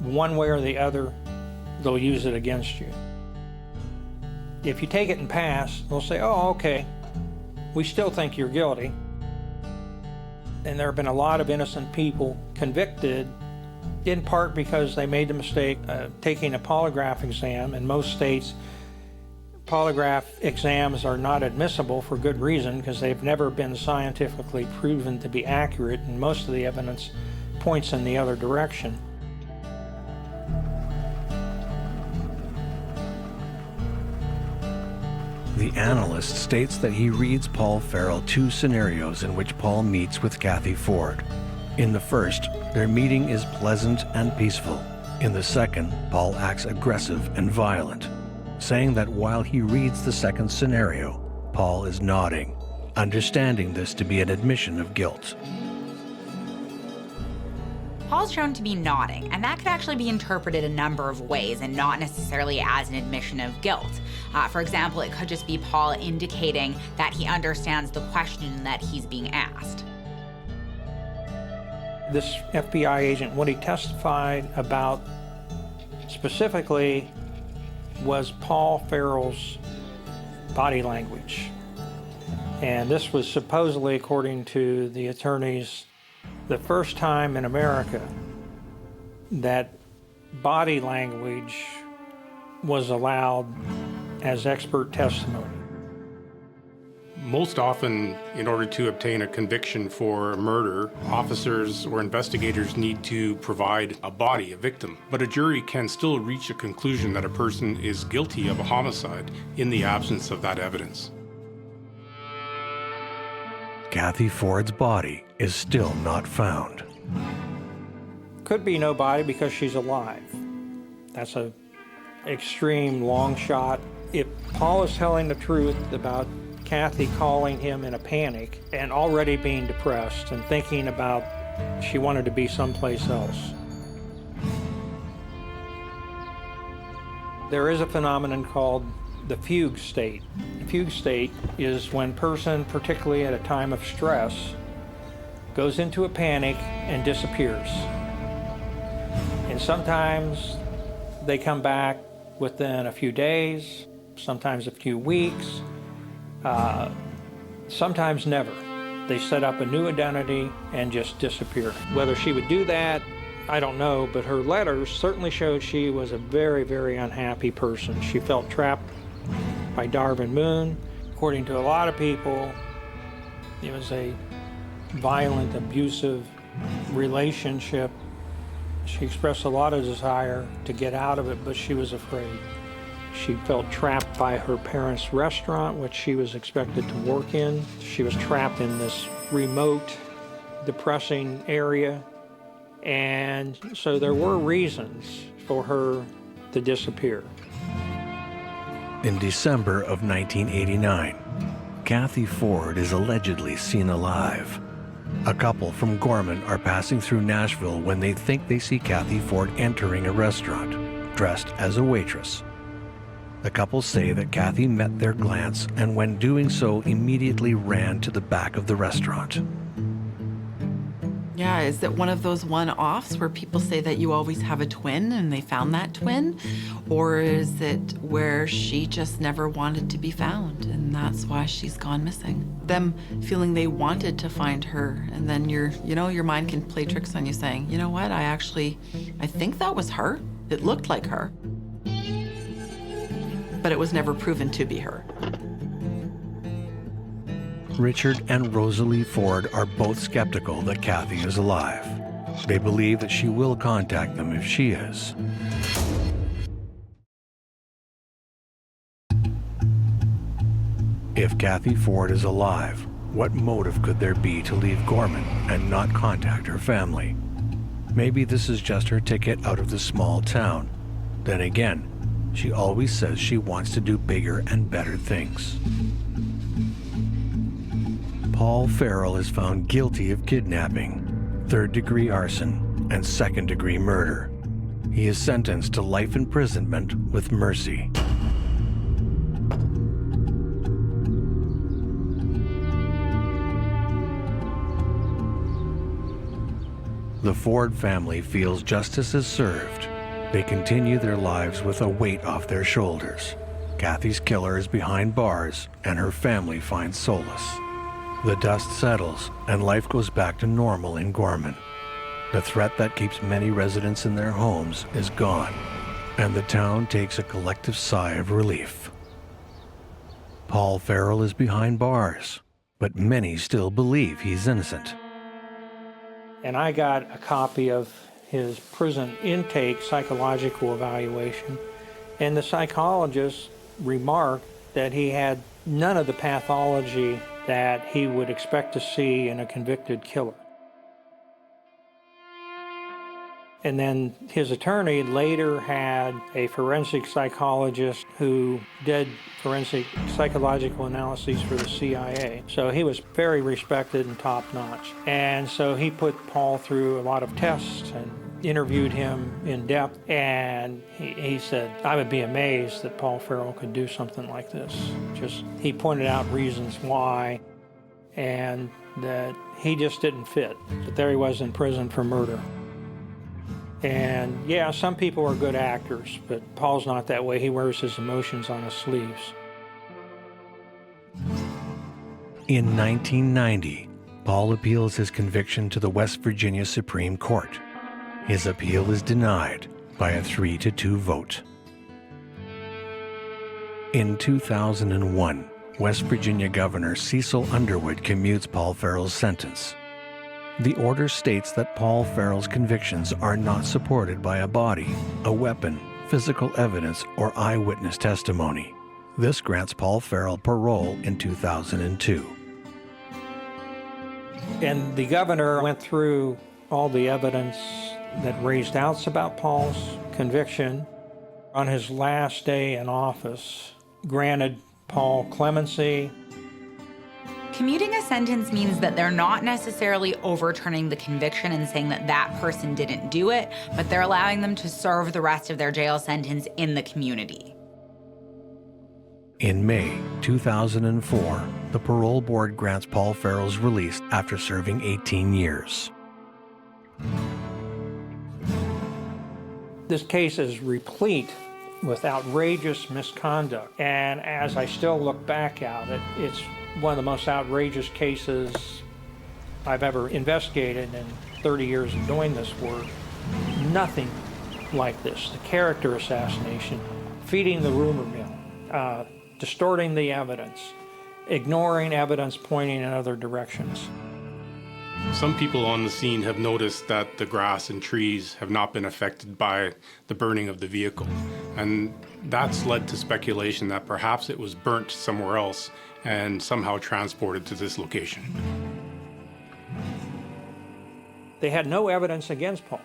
Speaker 8: one way or the other, they'll use it against you. If you take it and pass, they'll say, oh, okay, we still think you're guilty. And there have been a lot of innocent people convicted, in part because they made the mistake of taking a polygraph exam. In most states, polygraph exams are not admissible for good reason, because they've never been scientifically proven to be accurate, and most of the evidence points in the other direction.
Speaker 1: The analyst states that he reads Paul Farrell 2 scenarios in which Paul meets with Kathy Ford. In the first, their meeting is pleasant and peaceful. In the second, Paul acts aggressive and violent, saying that while he reads the second scenario, Paul is nodding, understanding this to be an admission of guilt.
Speaker 7: Paul's shown to be nodding, and that could actually be interpreted a number of ways and not necessarily as an admission of guilt. For example, it could just be Paul indicating that he understands the question that he's being asked.
Speaker 8: This FBI agent, what he testified about specifically was Paul Farrell's body language. And this was supposedly, according to the attorneys, the first time in America that body language was allowed as expert testimony.
Speaker 3: Most often, in order to obtain a conviction for murder, officers or investigators need to provide a body, a victim. But a jury can still reach a conclusion that a person is guilty of a homicide in the absence of that evidence.
Speaker 1: Kathy Ford's body is still not found.
Speaker 8: Could be no body because she's alive. That's an extreme long shot. If Paul is telling the truth about Kathy calling him in a panic and already being depressed and thinking about she wanted to be someplace else. There is a phenomenon called the fugue state. The fugue state is when a person, particularly at a time of stress, goes into a panic and disappears. And sometimes they come back within a few days, sometimes a few weeks, sometimes never. They set up a new identity and just disappear. Whether she would do that, I don't know, but her letters certainly showed she was a very, very unhappy person. She felt trapped by Darvin Moon. According to a lot of people, it was a violent, abusive relationship. She expressed a lot of desire to get out of it, but she was afraid. She felt trapped by her parents' restaurant, which she was expected to work in. She was trapped in this remote, depressing area. And so there were reasons for her to disappear.
Speaker 1: In December of 1989, Kathy Ford is allegedly seen alive. A couple from Gorman are passing through Nashville when they think they see Kathy Ford entering a restaurant, dressed as a waitress. The couple say that Kathy met their glance and when doing so immediately ran to the back of the restaurant.
Speaker 9: Yeah, is it one of those one-offs where people say that you always have a twin and they found that twin? Or is it where she just never wanted to be found and that's why she's gone missing? Them feeling they wanted to find her and then your mind can play tricks on you saying, you know what, I think that was her. It looked like her. But it was never proven to be her.
Speaker 1: Richard and Rosalie Ford are both skeptical that Kathy is alive. They believe that she will contact them if she is. If Kathy Ford is alive, what motive could there be to leave Gorman and not contact her family? Maybe this is just her ticket out of the small town. Then again, she always says she wants to do bigger and better things. Paul Farrell is found guilty of kidnapping, third-degree arson, and second-degree murder. He is sentenced to life imprisonment with mercy. the Ford family feels justice is served. They continue their lives with a weight off their shoulders. Kathy's killer is behind bars, and her family finds solace. The dust settles, and life goes back to normal in Gorman. The threat that keeps many residents in their homes is gone, and the town takes a collective sigh of relief. Paul Farrell is behind bars, but many still believe he's innocent.
Speaker 8: And I got a copy of his prison intake psychological evaluation, and the psychologist remarked that he had none of the pathology that he would expect to see in a convicted killer. And then his attorney later had a forensic psychologist who did forensic psychological analyses for the CIA. So he was very respected and top-notch. And so he put Paul through a lot of tests and interviewed him in depth. And he said, I would be amazed that Paul Farrell could do something like this. He pointed out reasons why, and that he just didn't fit. But there he was in prison for murder. And yeah, some people are good actors, but Paul's not that way. He wears his emotions on his sleeves.
Speaker 1: In 1990, Paul appeals his conviction to the West Virginia Supreme Court. His appeal is denied by a 3-2 vote. In 2001, West Virginia Governor Cecil Underwood commutes Paul Farrell's sentence. The order states that Paul Farrell's convictions are not supported by a body, a weapon, physical evidence, or eyewitness testimony. This grants Paul Farrell parole in 2002.
Speaker 8: And the governor went through all the evidence that raised doubts about Paul's conviction. On his last day in office, granted Paul clemency.
Speaker 7: Commuting a sentence means that they're not necessarily overturning the conviction and saying that that person didn't do it, but they're allowing them to serve the rest of their jail sentence in the community.
Speaker 1: In May 2004, the parole board grants Paul Farrell's release after serving 18 years.
Speaker 8: This case is replete with outrageous misconduct, and as I still look back at it, it's one of the most outrageous cases I've ever investigated in 30 years of doing this work. Nothing like this. The character assassination, feeding the rumor mill, distorting the evidence, ignoring evidence pointing in other directions.
Speaker 3: Some people on the scene have noticed that the grass and trees have not been affected by the burning of the vehicle. And that's led to speculation that perhaps it was burnt somewhere else and somehow transported to this location.
Speaker 8: They had no evidence against Paul.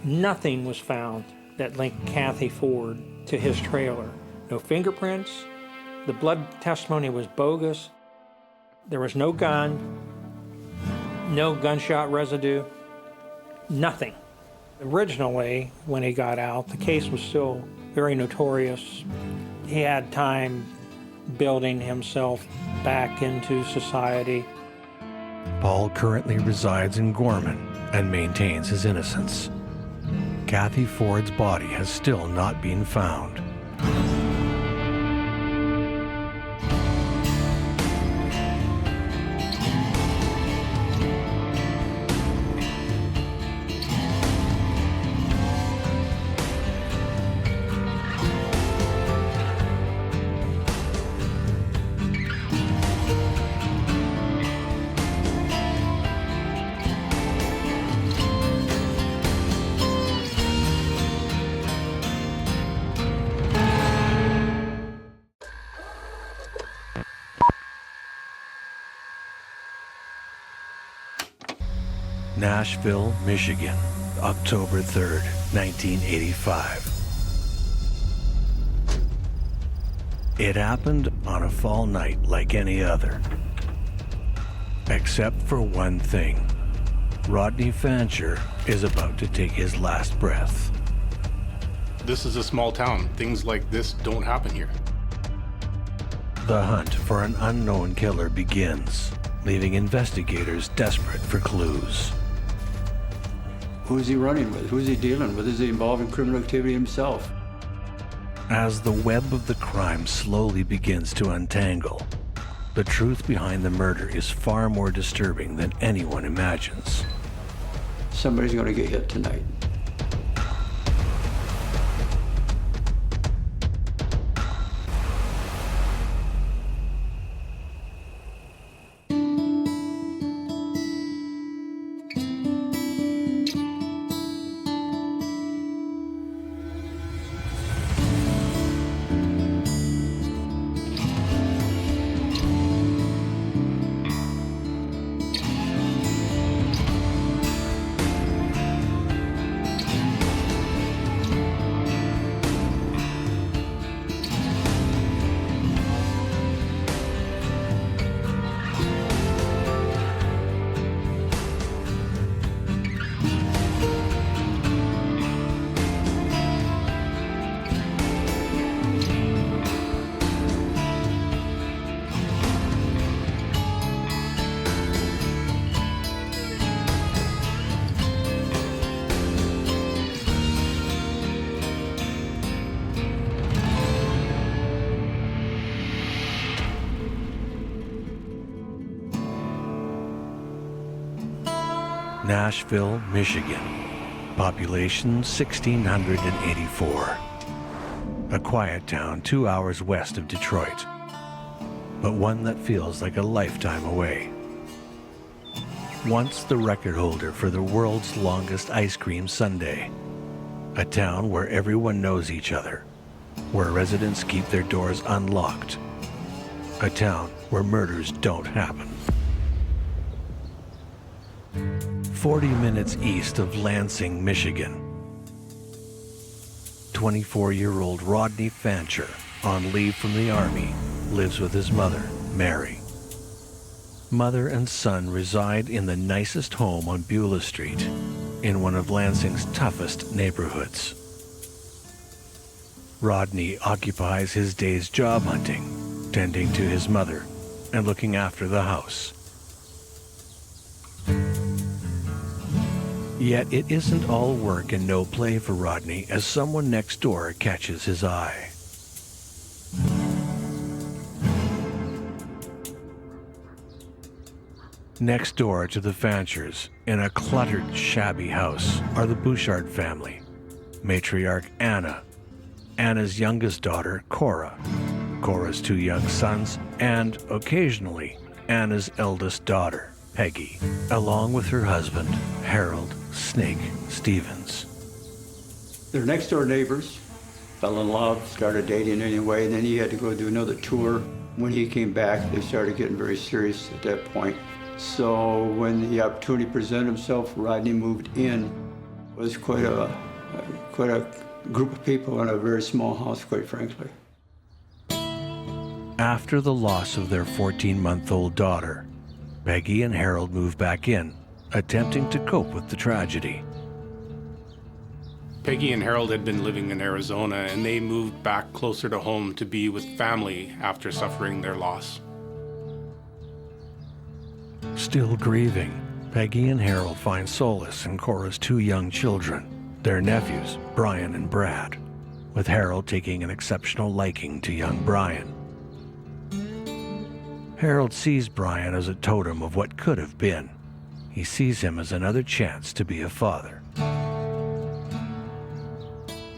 Speaker 8: Nothing was found that linked Kathy Ford to his trailer. No fingerprints. The blood testimony was bogus. There was no gun, no gunshot residue, nothing. Originally, when he got out, the case was still very notorious. He had time building himself back into society.
Speaker 1: Paul currently resides in Gorman and maintains his innocence. Kathy Ford's body has still not been found. Nashville, Michigan, October 3rd, 1985. It happened on a fall night like any other. Except for one thing. Rodney Fancher is about to take his last breath.
Speaker 3: This is a small town. Things like this don't happen here.
Speaker 1: The hunt for an unknown killer begins, leaving investigators desperate for clues.
Speaker 10: Who's he running with? Who's he dealing with? Is he involved in criminal activity himself?
Speaker 1: As the web of the crime slowly begins to untangle, the truth behind the murder is far more disturbing than anyone imagines.
Speaker 10: Somebody's going to get hit tonight.
Speaker 1: Nashville, Michigan. Population 1,684. A quiet town 2 hours west of Detroit, but one that feels like a lifetime away. Once the record holder for the world's longest ice cream sundae. A town where everyone knows each other, where residents keep their doors unlocked. A town where murders don't happen. 40 minutes east of Lansing, Michigan. 24-year-old Rodney Fancher, on leave from the Army, lives with his mother, Mary. Mother and son reside in the nicest home on Beulah Street, in one of Lansing's toughest neighborhoods. Rodney occupies his days job hunting, tending to his mother, and looking after the house. Yet it isn't all work and no play for Rodney as someone next door catches his eye. Next door to the Fanchers, in a cluttered, shabby house, are the Bouchard family. Matriarch Anna, Anna's youngest daughter, Cora, Cora's 2 young sons, and, occasionally, Anna's eldest daughter, Peggy, along with her husband, Harold Snake Stevens.
Speaker 10: They're next door neighbors. Fell in love, started dating anyway, and then he had to go do another tour. When he came back, they started getting very serious at that point. So when the opportunity presented himself, Rodney moved in. It was quite a group of people in a very small house, quite frankly.
Speaker 1: After the loss of their 14-month-old daughter, Peggy and Harold moved back in, attempting to cope with the tragedy.
Speaker 3: Peggy and Harold had been living in Arizona, and they moved back closer to home to be with family after suffering their loss.
Speaker 1: Still grieving, Peggy and Harold find solace in Cora's 2 young children, their nephews, Brian and Brad, with Harold taking an exceptional liking to young Brian. Harold sees Brian as a totem of what could have been. He sees him as another chance to be a father.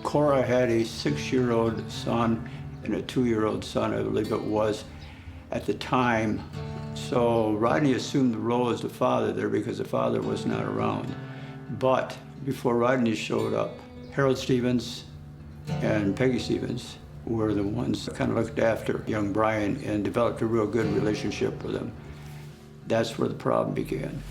Speaker 10: Cora had a 6-year-old son and a 2-year-old son, I believe it was, at the time. So Rodney assumed the role as the father there because the father was not around. But before Rodney showed up, Harold Stevens and Peggy Stevens were the ones that kind of looked after young Brian and developed a real good relationship with him. That's where the problem began.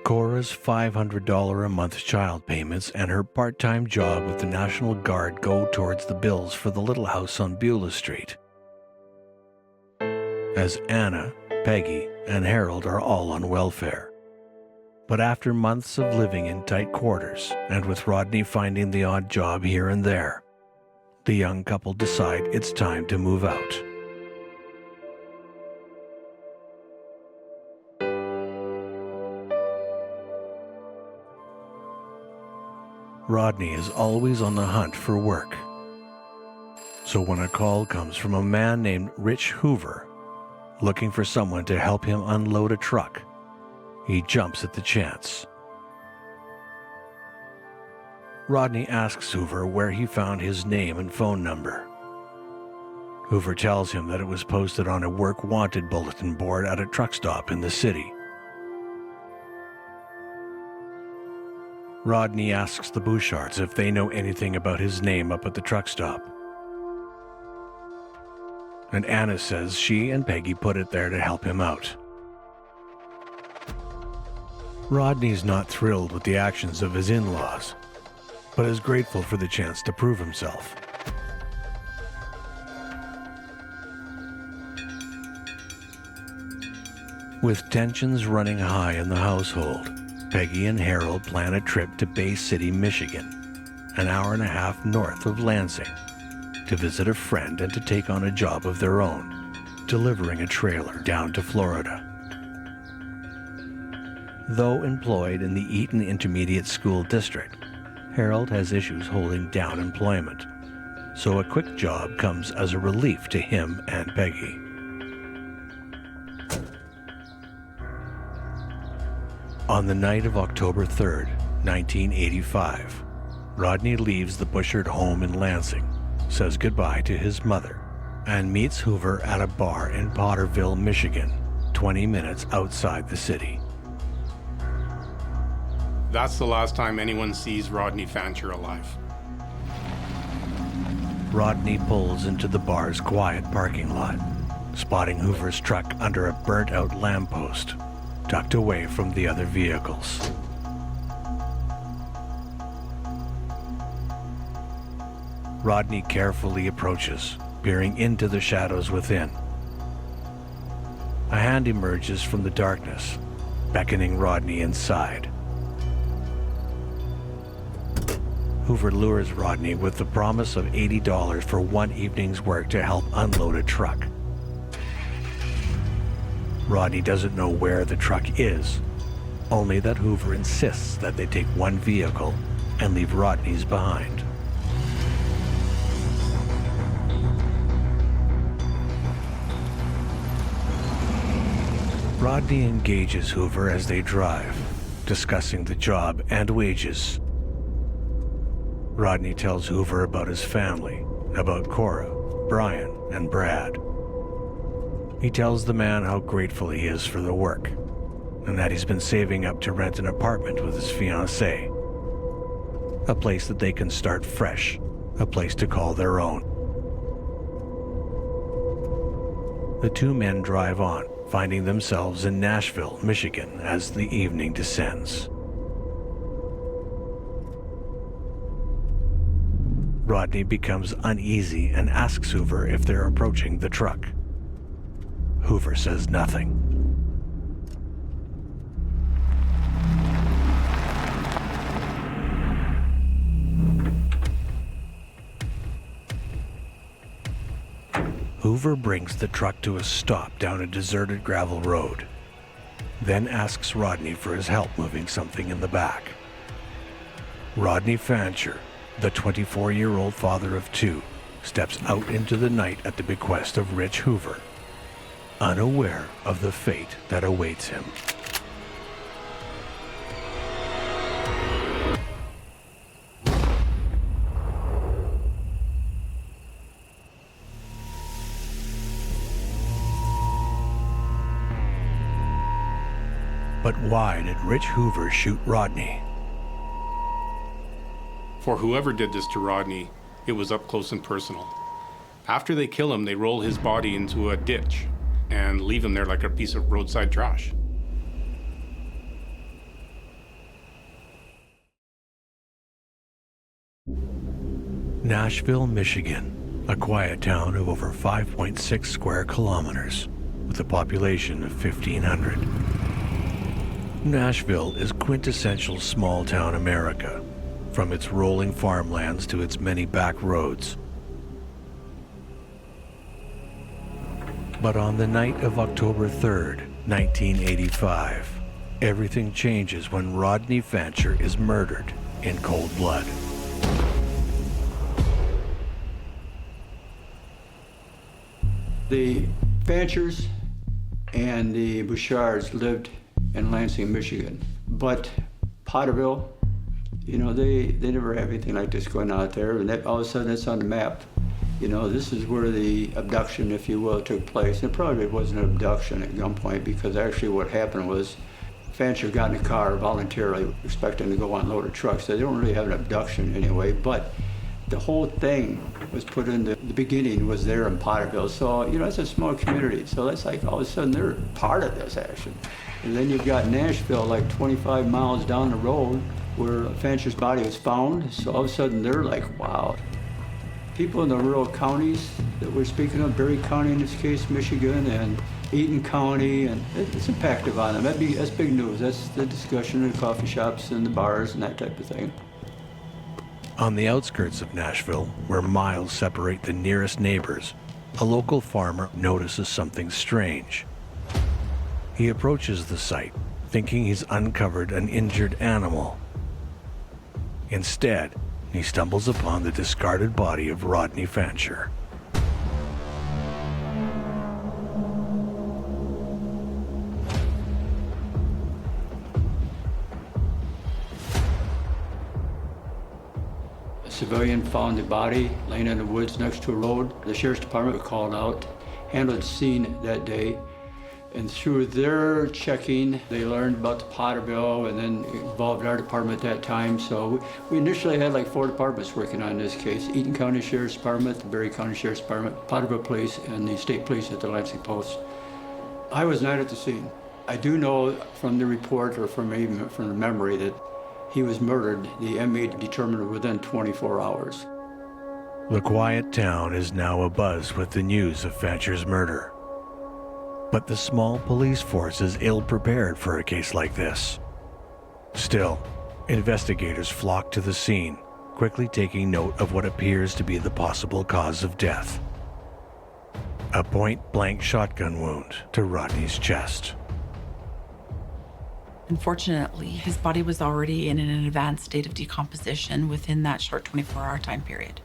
Speaker 1: Cora's $500 a month child payments and her part-time job with the National Guard go towards the bills for the little house on Beulah Street. As Anna, Peggy, and Harold are all on welfare. But after months of living in tight quarters, and with Rodney finding the odd job here and there, the young couple decide it's time to move out. Rodney is always on the hunt for work. So when a call comes from a man named Rich Hoover, looking for someone to help him unload a truck, he jumps at the chance. Rodney asks Hoover where he found his name and phone number. Hoover tells him that it was posted on a work wanted bulletin board at a truck stop in the city. Rodney asks the Bouchards if they know anything about his name up at the truck stop. And Anna says she and Peggy put it there to help him out. Rodney's not thrilled with the actions of his in-laws, but is grateful for the chance to prove himself. With tensions running high in the household, Peggy and Harold plan a trip to Bay City, Michigan, an hour and a half north of Lansing, to visit a friend and to take on a job of their own, delivering a trailer down to Florida. Though employed in the Eaton Intermediate School District, Harold has issues holding down employment, so a quick job comes as a relief to him and Peggy. On the night of October 3rd, 1985, Rodney leaves the Bouchard home in Lansing, says goodbye to his mother, and meets Hoover at a bar in Potterville, Michigan, 20 minutes outside the city.
Speaker 3: That's the last time anyone sees Rodney Fancher alive.
Speaker 1: Rodney pulls into the bar's quiet parking lot, spotting Hoover's truck under a burnt-out lamppost, tucked away from the other vehicles. Rodney carefully approaches, peering into the shadows within. A hand emerges from the darkness, beckoning Rodney inside. Hoover lures Rodney with the promise of $80 for one evening's work to help unload a truck. Rodney doesn't know where the truck is, only that Hoover insists that they take one vehicle and leave Rodney's behind. Rodney engages Hoover as they drive, discussing the job and wages. Rodney tells Hoover about his family, about Cora, Brian, and Brad. He tells the man how grateful he is for the work, and that he's been saving up to rent an apartment with his fiancée. A place that they can start fresh, a place to call their own. The two men drive on, finding themselves in Nashville, Michigan, as the evening descends. Rodney becomes uneasy and asks Hoover if they're approaching the truck. Hoover says nothing. Hoover brings the truck to a stop down a deserted gravel road, then asks Rodney for his help moving something in the back. Rodney Fancher, the 24-year-old father of two, steps out into the night at the bequest of Rich Hoover, unaware of the fate that awaits him. But why did Rich Hoover shoot Rodney?
Speaker 3: For whoever did this to Rodney, it was up close and personal. After they kill him, they roll his body into a ditch and leave him there like a piece of roadside trash.
Speaker 1: Nashville, Michigan, a quiet town of over 5.6 square kilometers, with a population of 1,500. Nashville is quintessential small-town America, from its rolling farmlands to its many back roads. But on the night of October 3rd, 1985, everything changes when Rodney Fancher is murdered in cold blood.
Speaker 10: The Fanchers and the Bouchards lived in Lansing, Michigan. But Potterville, you know, they never have anything like this going out there, and all of a sudden it's on the map. You know, this is where the abduction, if you will, took place. It probably wasn't an abduction at gunpoint, because actually what happened was Fancher got in a car voluntarily, expecting to go unload a truck, so they don't really have an abduction anyway, but the whole thing was put in the beginning was there in Potterville. So, you know, it's a small community, so that's like all of a sudden they're part of this action. And then you've got Nashville, like 25 miles down the road, where Fancher's body was found, so all of a sudden they're like, wow. People in the rural counties that we're speaking of, Berry County in this case, Michigan, and Eaton County, and it's impactful on them. That's big news. That's the discussion in the coffee shops and the bars and that type of thing.
Speaker 1: On the outskirts of Nashville, where miles separate the nearest neighbors, a local farmer notices something strange. He approaches the site, thinking he's uncovered an injured animal. Instead, he stumbles upon the discarded body of Rodney Fancher.
Speaker 10: A civilian found the body laying in the woods next to a road. The sheriff's department was called out, handled the scene that day, and through their checking, they learned about the Potterville and then involved our department at that time. So we initially had like 4 departments working on this case: Eaton County Sheriff's Department, the Berry County Sheriff's Department, Potterville Police, and the State Police at the Lansing Post. I was not at the scene. I do know from the report, or from even from the memory, that he was murdered. The ME determined within 24 hours.
Speaker 1: The quiet town is now abuzz with the news of Fancher's murder. But the small police force is ill-prepared for a case like this. Still, investigators flock to the scene, quickly taking note of what appears to be the possible cause of death: a point-blank shotgun wound to Rodney's chest.
Speaker 9: Unfortunately, his body was already in an advanced state of decomposition within that short 24-hour time period.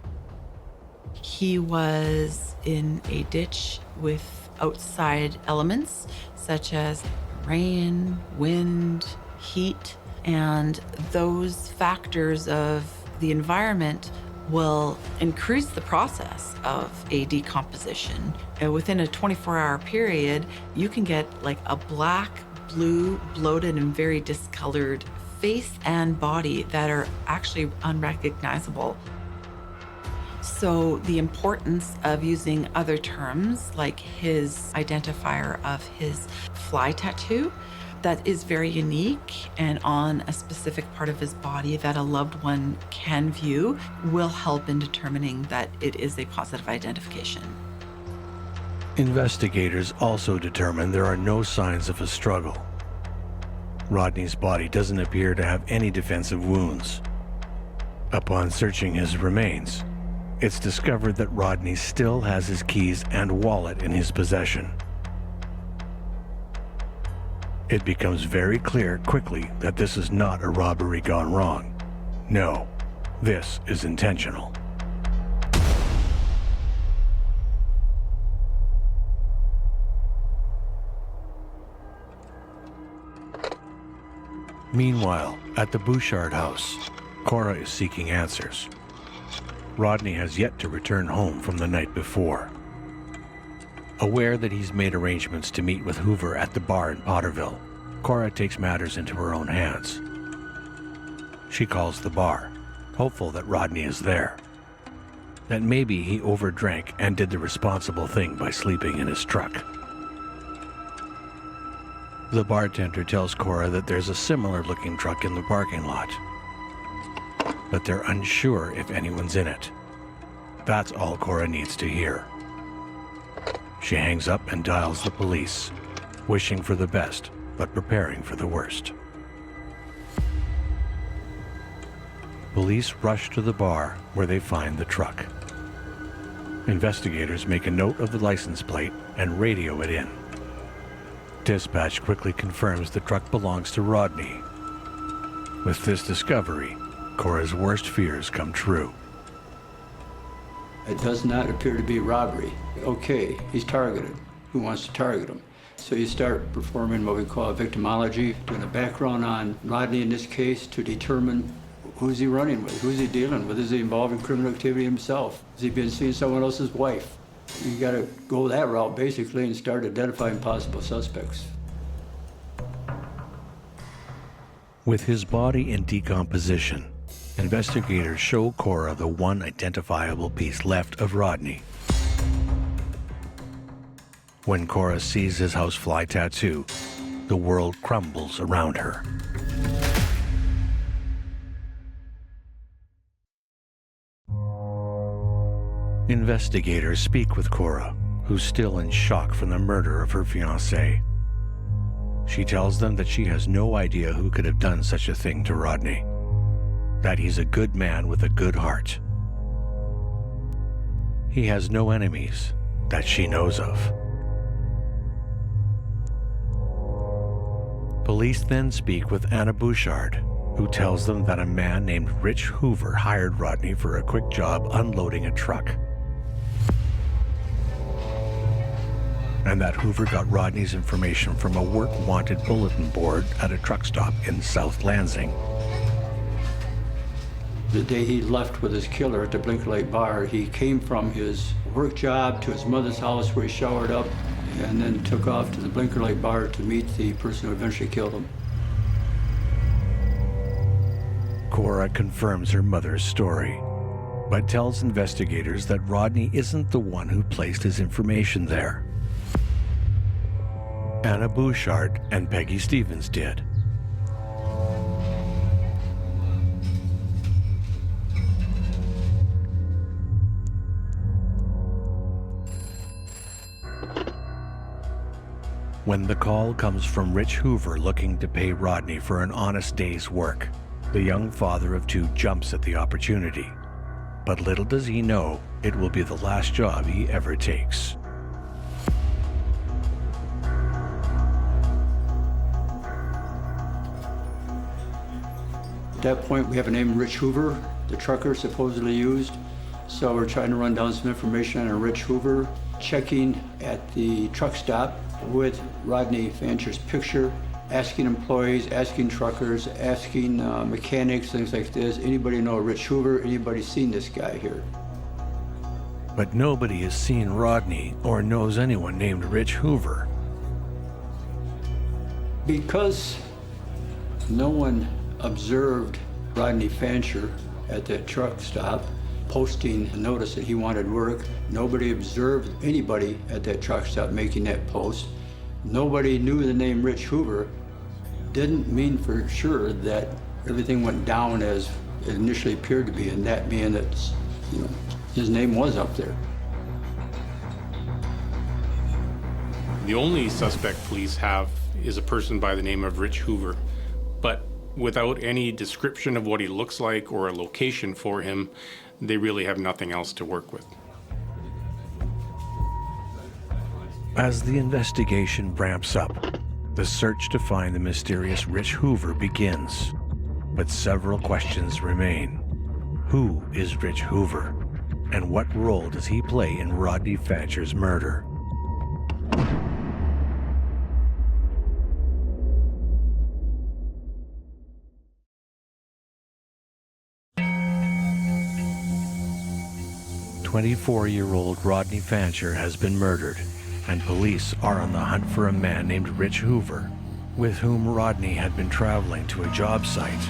Speaker 9: He was in a ditch with outside elements such as rain, wind, heat, and those factors of the environment will increase the process of a decomposition. And within a 24-hour period, you can get like a black, blue, bloated, and very discolored face and body that are actually unrecognizable. So the importance of using other terms like his identifier of his fly tattoo, that is very unique and on a specific part of his body that a loved one can view, will help in determining that it is a positive identification.
Speaker 1: Investigators also determine there are no signs of a struggle. Rodney's body doesn't appear to have any defensive wounds. Upon searching his remains, it's discovered that Rodney still has his keys and wallet in his possession. It becomes very clear quickly that this is not a robbery gone wrong. No, this is intentional. Meanwhile, at the Bouchard house, Cora is seeking answers. Rodney has yet to return home from the night before. Aware that he's made arrangements to meet with Hoover at the bar in Potterville, Cora takes matters into her own hands. She calls the bar, hopeful that Rodney is there, that maybe he overdrank and did the responsible thing by sleeping in his truck. The bartender tells Cora that there's a similar-looking truck in the parking lot, but they're unsure if anyone's in it. That's all Cora needs to hear. She hangs up and dials the police, wishing for the best, but preparing for the worst. Police rush to the bar where they find the truck. Investigators make a note of the license plate and radio it in. Dispatch quickly confirms the truck belongs to Rodney. With this discovery, Cora's worst fears come true.
Speaker 10: It does not appear to be robbery. Okay, he's targeted. Who wants to target him? So you start performing what we call victimology, doing a background on Rodney in this case to determine who's he running with, who's he dealing with, is he involved in criminal activity himself? Has he been seeing someone else's wife? You gotta go that route basically and start identifying possible suspects.
Speaker 1: With his body in decomposition, investigators show Cora the one identifiable piece left of Rodney. When Cora sees his housefly tattoo, the world crumbles around her. Investigators speak with Cora, who's still in shock from the murder of her fiancé. She tells them that she has no idea who could have done such a thing to Rodney, that he's a good man with a good heart. He has no enemies that she knows of. Police then speak with Anna Bouchard, who tells them that a man named Rich Hoover hired Rodney for a quick job unloading a truck, and that Hoover got Rodney's information from a work-wanted bulletin board at a truck stop in South Lansing.
Speaker 10: The day he left with his killer at the Blinker Light Bar, he came from his work job to his mother's house where he showered up and then took off to the Blinker Light Bar to meet the person who eventually killed him.
Speaker 1: Cora confirms her mother's story, but tells investigators that Rodney isn't the one who placed his information there. Anna Bouchard and Peggy Stevens did. When the call comes from Rich Hoover looking to pay Rodney for an honest day's work, the young father of two jumps at the opportunity. But little does he know it will be the last job he ever takes.
Speaker 10: At that point, we have a name, Rich Hoover, the trucker supposedly used. So we're trying to run down some information on a Rich Hoover, checking at the truck stop with Rodney Fancher's picture, asking employees, asking truckers, asking mechanics, things like this. Anybody know Rich Hoover? Anybody seen this guy here?
Speaker 1: But nobody has seen Rodney or knows anyone named Rich Hoover.
Speaker 10: Because no one observed Rodney Fancher at that truck stop posting a notice that he wanted work. Nobody observed anybody at that truck stop making that post. Nobody knew the name Rich Hoover. Didn't mean for sure that everything went down as it initially appeared to be, and that being that, his name was up there.
Speaker 3: The only suspect police have is a person by the name of Rich Hoover, but without any description of what he looks like or a location for him, they really have nothing else to work with.
Speaker 1: As the investigation ramps up, the search to find the mysterious Rich Hoover begins. But several questions remain. Who is Rich Hoover? And what role does he play in Rodney Fancher's murder? "24-year-old Rodney Fancher has been murdered, and police are on the hunt for a man named Rich Hoover, with whom Rodney had been traveling to a job site.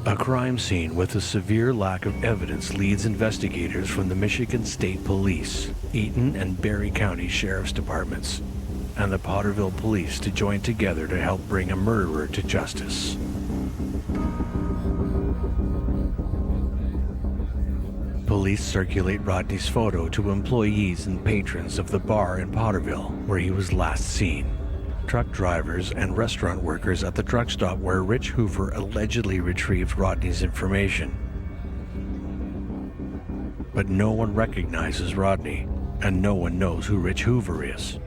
Speaker 1: A crime scene with a severe lack of evidence leads investigators from the Michigan State Police, Eaton and Barry County Sheriff's Departments, and the Potterville Police to join together to help bring a murderer to justice. Police circulate Rodney's photo to employees and patrons of the bar in Potterville where he was last seen. Truck drivers and restaurant workers at the truck stop where Rich Hoover allegedly retrieved Rodney's information. But no one recognizes Rodney, and no one knows who Rich Hoover is.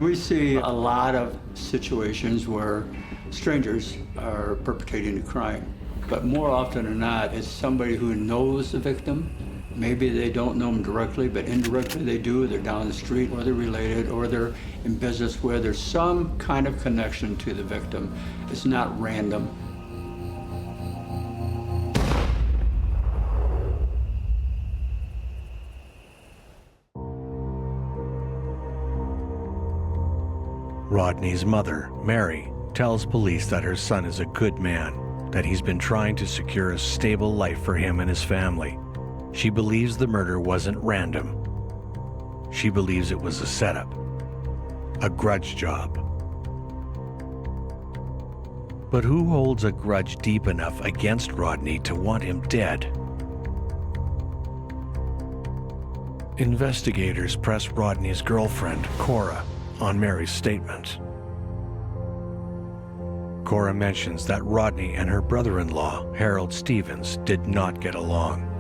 Speaker 10: We see a lot of situations where strangers are perpetrating the crime. But more often than not, it's somebody who knows the victim. Maybe they don't know them directly, but indirectly they do. They're down the street, or they're related, or they're in business where there's some kind of connection to the victim. It's not random.
Speaker 1: Rodney's mother, Mary, tells police that her son is a good man, that he's been trying to secure a stable life for him and his family. She believes the murder wasn't random. She believes it was a setup, a grudge job. But who holds a grudge deep enough against Rodney to want him dead? Investigators press Rodney's girlfriend, Cora, on Mary's statement. Cora mentions that Rodney and her brother-in-law, Harold Stevens, did not get along,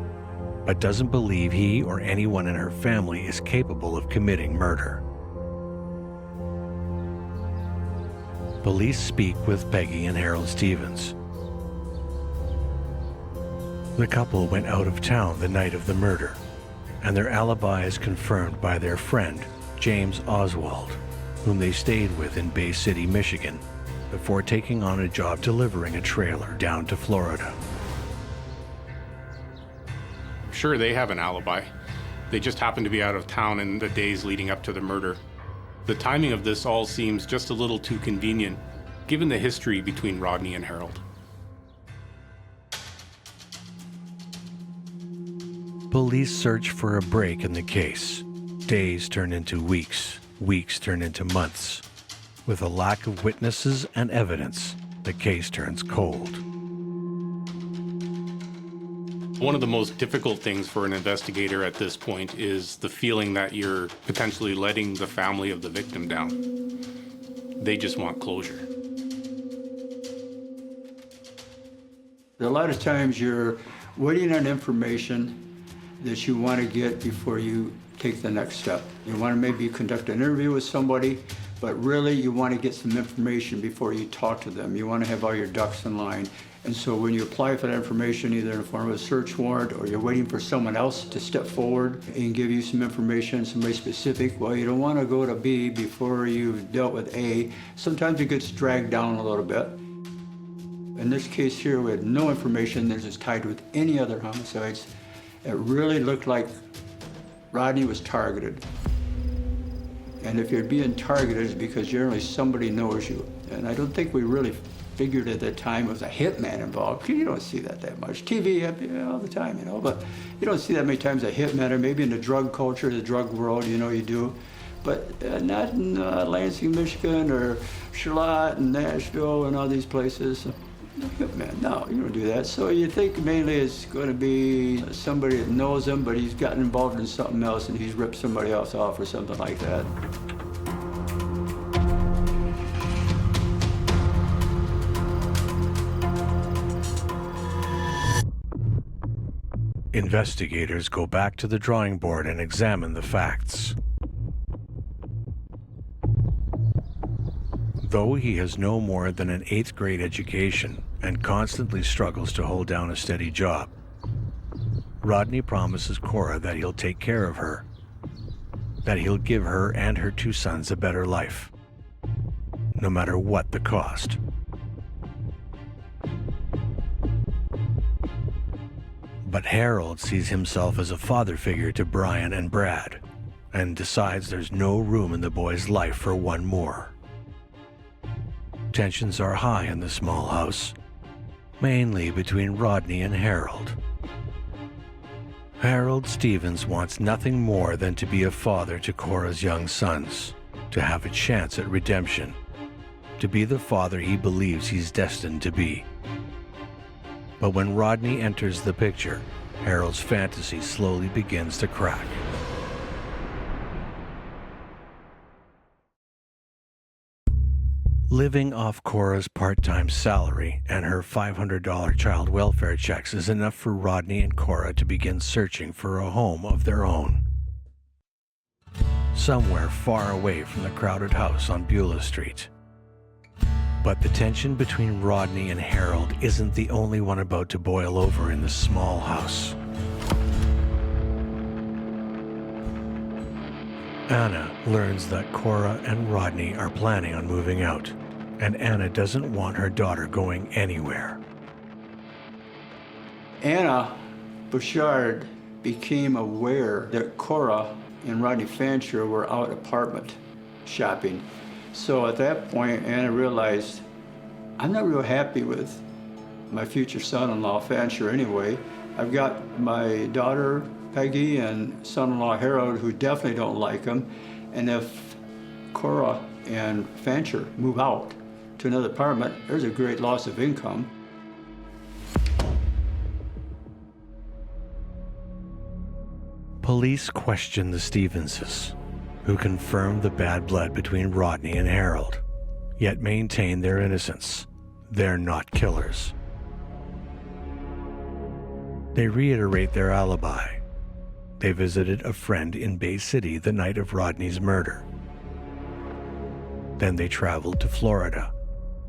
Speaker 1: but doesn't believe he or anyone in her family is capable of committing murder. Police speak with Peggy and Harold Stevens. The couple went out of town the night of the murder, and their alibi is confirmed by their friend, James Oswald, whom they stayed with in Bay City, Michigan, before taking on a job delivering a trailer down to Florida.
Speaker 3: Sure, they have an alibi. They just happened to be out of town in the days leading up to the murder. The timing of this all seems just a little too convenient, given the history between Rodney and Harold.
Speaker 1: Police search for a break in the case. Days turn into weeks, weeks turn into months. With a lack of witnesses and evidence, the case turns cold.
Speaker 3: One of the most difficult things for an investigator at this point is the feeling that you're potentially letting the family of the victim down. They just want closure.
Speaker 10: A lot of times you're waiting on information that you want to get before you take the next step. You want to maybe conduct an interview with somebody, but really you want to get some information before you talk to them. You want to have all your ducks in line. And so when you apply for that information, either in the form of a search warrant or you're waiting for someone else to step forward and give you some information, somebody specific, well, you don't want to go to B before you've dealt with A. Sometimes it gets dragged down a little bit. In this case here, we had no information that is tied with any other homicides. It really looked like Rodney was targeted. And if you're being targeted, it's because generally somebody knows you. And I don't think we really figured at that time it was a hitman involved. You don't see that much. TV all the time, but you don't see that many times a hitman, or maybe in the drug culture, the drug world, you do. But not in Lansing, Michigan, or Charlotte and Nashville and all these places. No hitman, no, you don't do that. So you think mainly it's going to be somebody that knows him, but he's gotten involved in something else and he's ripped somebody else off or something like that.
Speaker 1: Investigators go back to the drawing board and examine the facts. Though he has no more than an 8th grade education and constantly struggles to hold down a steady job, Rodney promises Cora that he'll take care of her, that he'll give her and her 2 sons a better life, no matter what the cost. But Harold sees himself as a father figure to Brian and Brad, and decides there's no room in the boy's life for one more. Tensions are high in the small house, mainly between Rodney and Harold. Harold Stevens wants nothing more than to be a father to Cora's young sons, to have a chance at redemption, to be the father he believes he's destined to be. But when Rodney enters the picture, Harold's fantasy slowly begins to crack. Living off Cora's part-time salary and her $500 child welfare checks is enough for Rodney and Cora to begin searching for a home of their own. Somewhere far away from the crowded house on Beulah Street. But the tension between Rodney and Harold isn't the only one about to boil over in this small house. Anna learns that Cora and Rodney are planning on moving out, and Anna doesn't want her daughter going anywhere.
Speaker 10: Anna Bouchard became aware that Cora and Rodney Fancher were out apartment shopping. So at that point, Anna realized, I'm not real happy with my future son-in-law Fancher anyway. I've got my daughter Peggy and son-in-law Harold who definitely don't like him. And if Cora and Fancher move out to another apartment, there's a great loss of income.
Speaker 1: Police question the Stevenses, who confirm the bad blood between Rodney and Harold, yet maintain their innocence. They're not killers. They reiterate their alibi. They visited a friend in Bay City the night of Rodney's murder. Then they traveled to Florida,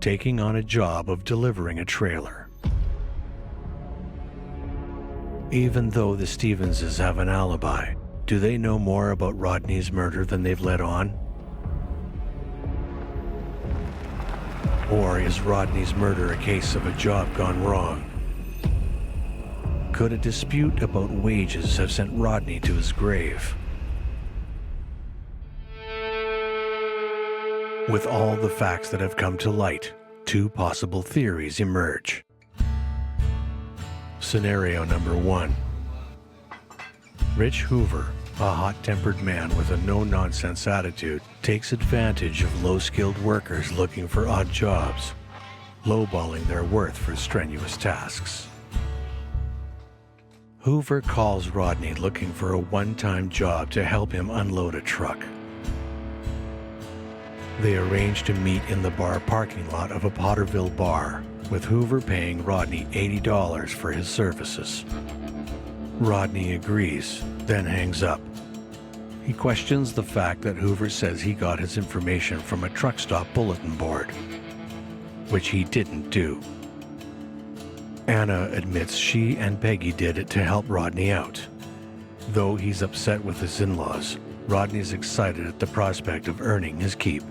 Speaker 1: taking on a job of delivering a trailer. Even though the Stevenses have an alibi, do they know more about Rodney's murder than they've let on? Or is Rodney's murder a case of a job gone wrong? Could a dispute about wages have sent Rodney to his grave? With all the facts that have come to light, two possible theories emerge. Scenario number 1. Rich Hoover, a hot-tempered man with a no-nonsense attitude, takes advantage of low-skilled workers looking for odd jobs, lowballing their worth for strenuous tasks. Hoover calls Rodney looking for a one-time job to help him unload a truck. They arrange to meet in the bar parking lot of a Potterville bar, with Hoover paying Rodney $80 for his services. Rodney agrees, then hangs up. He questions the fact that Hoover says he got his information from a truck stop bulletin board, which he didn't do. Anna admits she and Peggy did it to help Rodney out. Though he's upset with his in-laws, Rodney's excited at the prospect of earning his keep.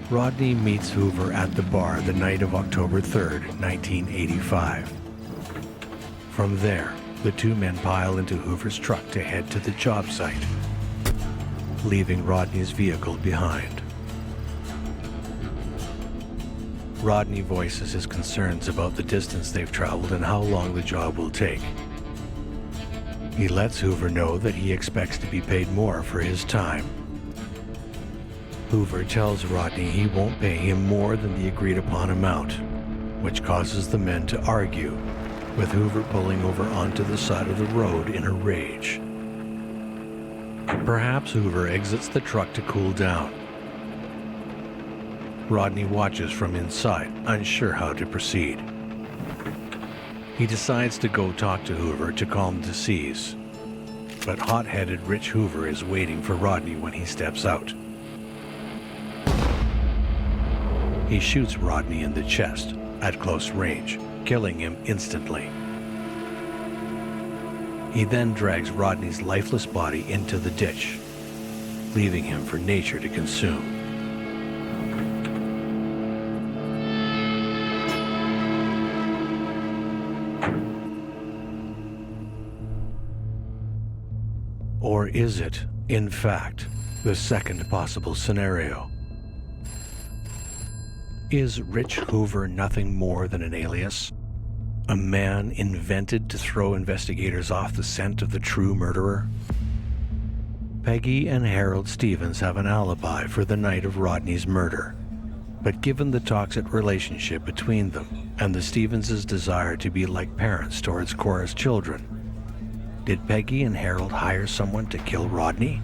Speaker 1: Rodney meets Hoover at the bar the night of October 3rd, 1985. From there, the two men pile into Hoover's truck to head to the job site, leaving Rodney's vehicle behind. Rodney voices his concerns about the distance they've traveled and how long the job will take. He lets Hoover know that he expects to be paid more for his time. Hoover tells Rodney he won't pay him more than the agreed-upon amount, which causes the men to argue, with Hoover pulling over onto the side of the road in a rage. Perhaps Hoover exits the truck to cool down. Rodney watches from inside, unsure how to proceed. He decides to go talk to Hoover to calm the seas, but hot-headed Rich Hoover is waiting for Rodney when he steps out. He shoots Rodney in the chest at close range, killing him instantly. He then drags Rodney's lifeless body into the ditch, leaving him for nature to consume. Or is it, in fact, the second possible scenario? Is Rich Hoover nothing more than an alias? A man invented to throw investigators off the scent of the true murderer? Peggy and Harold Stevens have an alibi for the night of Rodney's murder. But given the toxic relationship between them and the Stevens' desire to be like parents towards Cora's children, did Peggy and Harold hire someone to kill Rodney?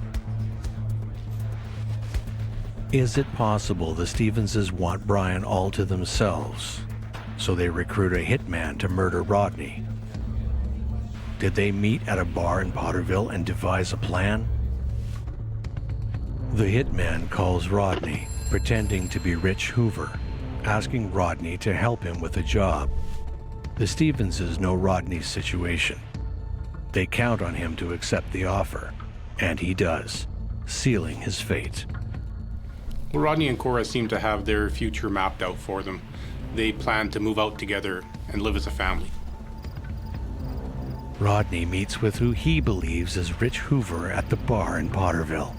Speaker 1: Is it possible the Stevenses want Brian all to themselves, so they recruit a hitman to murder Rodney? Did they meet at a bar in Potterville and devise a plan? The hitman calls Rodney, pretending to be Rich Hoover, asking Rodney to help him with a job. The Stevenses know Rodney's situation. They count on him to accept the offer, and he does, sealing his fate.
Speaker 3: Well, Rodney and Cora seem to have their future mapped out for them. They plan to move out together and live as a family.
Speaker 1: Rodney meets with who he believes is Rich Hoover at the bar in Potterville.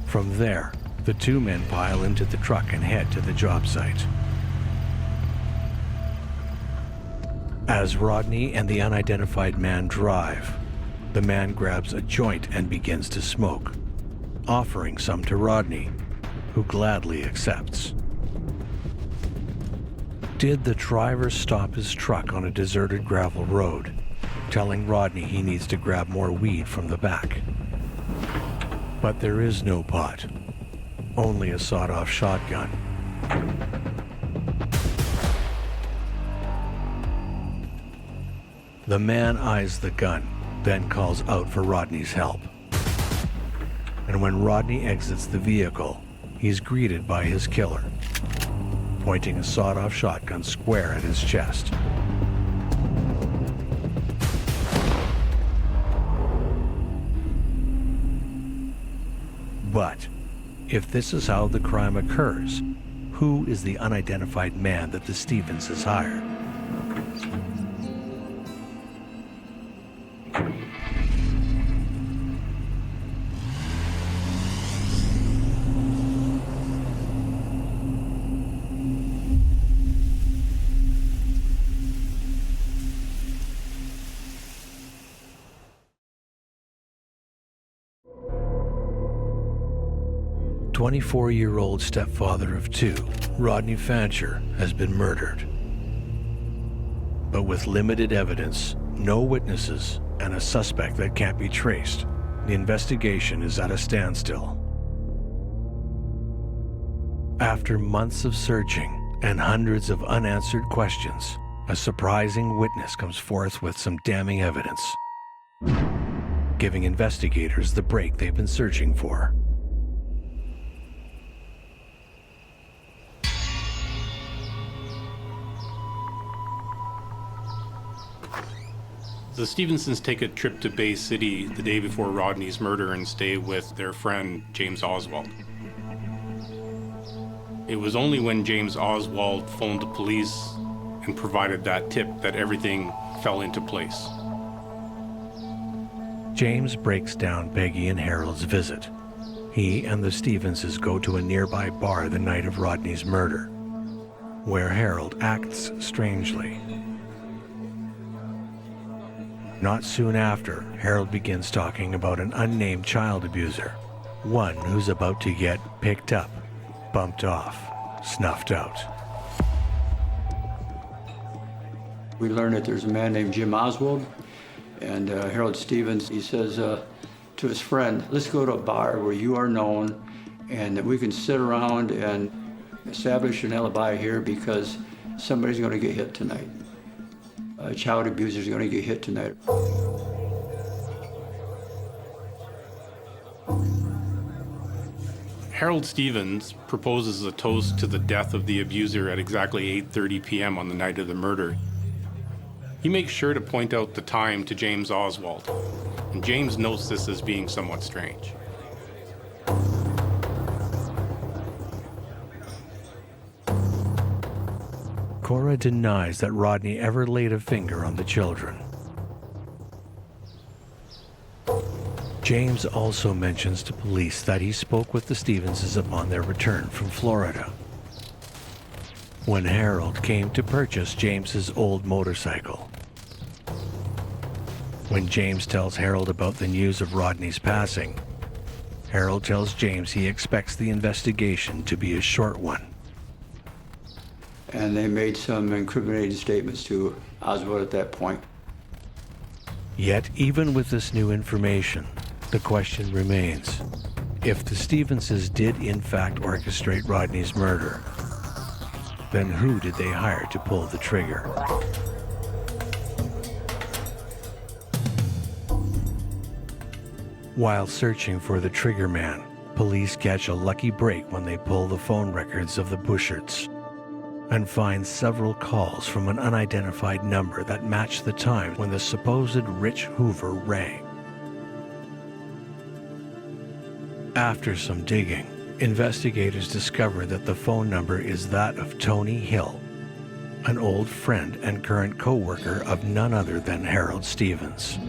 Speaker 1: From there, the two men pile into the truck and head to the job site. As Rodney and the unidentified man drive, the man grabs a joint and begins to smoke, offering some to Rodney, who gladly accepts. Did the driver stop his truck on a deserted gravel road, telling Rodney he needs to grab more weed from the back? But there is no pot, only a sawed-off shotgun. The man eyes the gun, then calls out for Rodney's help. And when Rodney exits the vehicle, he's greeted by his killer, pointing a sawed-off shotgun square at his chest. But if this is how the crime occurs, who is the unidentified man that the Stevenses hired? The 24-year-old stepfather of two, Rodney Fancher, has been murdered. But with limited evidence, no witnesses, and a suspect that can't be traced, the investigation is at a standstill. After months of searching and hundreds of unanswered questions, a surprising witness comes forth with some damning evidence, giving investigators the break they've been searching for.
Speaker 3: The Stevensons take a trip to Bay City the day before Rodney's murder and stay with their friend James Oswald. It was only when James Oswald phoned the police and provided that tip that everything fell into place.
Speaker 1: James breaks down Peggy and Harold's visit. He and the Stevenses go to a nearby bar the night of Rodney's murder, where Harold acts strangely. Not soon after, Harold begins talking about an unnamed child abuser, one who's about to get picked up, bumped off, snuffed out.
Speaker 10: We learn that there's a man named Jim Oswald, and Harold Stevens, he says to his friend, let's go to a bar where you are known and that we can sit around and establish an alibi here because somebody's going to get hit tonight. A child abuser is going to get hit tonight.
Speaker 3: Harold Stevens proposes a toast to the death of the abuser at exactly 8:30 p.m. on the night of the murder. He makes sure to point out the time to James Oswald, and James notes this as being somewhat strange.
Speaker 1: Cora denies that Rodney ever laid a finger on the children. James also mentions to police that he spoke with the Stevenses upon their return from Florida, when Harold came to purchase James's old motorcycle. When James tells Harold about the news of Rodney's passing, Harold tells James he expects the investigation to be a short one.
Speaker 10: And they made some incriminating statements to Oswald at that point.
Speaker 1: Yet, even with this new information, the question remains, if the Stevenses did in fact orchestrate Rodney's murder, then who did they hire to pull the trigger? While searching for the trigger man, Police catch a lucky break when they pull the phone records of the Bushards and find several calls from an unidentified number that match the time when the supposed Rich Hoover rang. After some digging, investigators discover that the phone number is that of Tony Hill, an old friend and current co-worker of none other than Harold Stevens.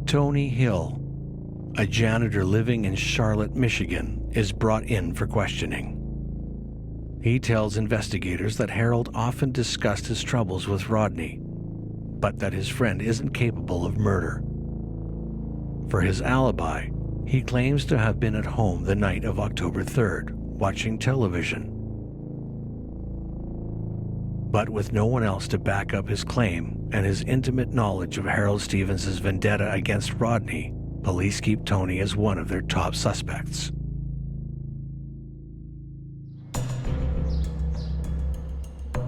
Speaker 1: Tony Hill, a janitor living in Charlotte, Michigan, is brought in for questioning. He tells investigators that Harold often discussed his troubles with Rodney, but that his friend isn't capable of murder. For his alibi, he claims to have been at home the night of October 3rd, watching television. But with no one else to back up his claim and his intimate knowledge of Harold Stevens' vendetta against Rodney, police keep Tony as one of their top suspects.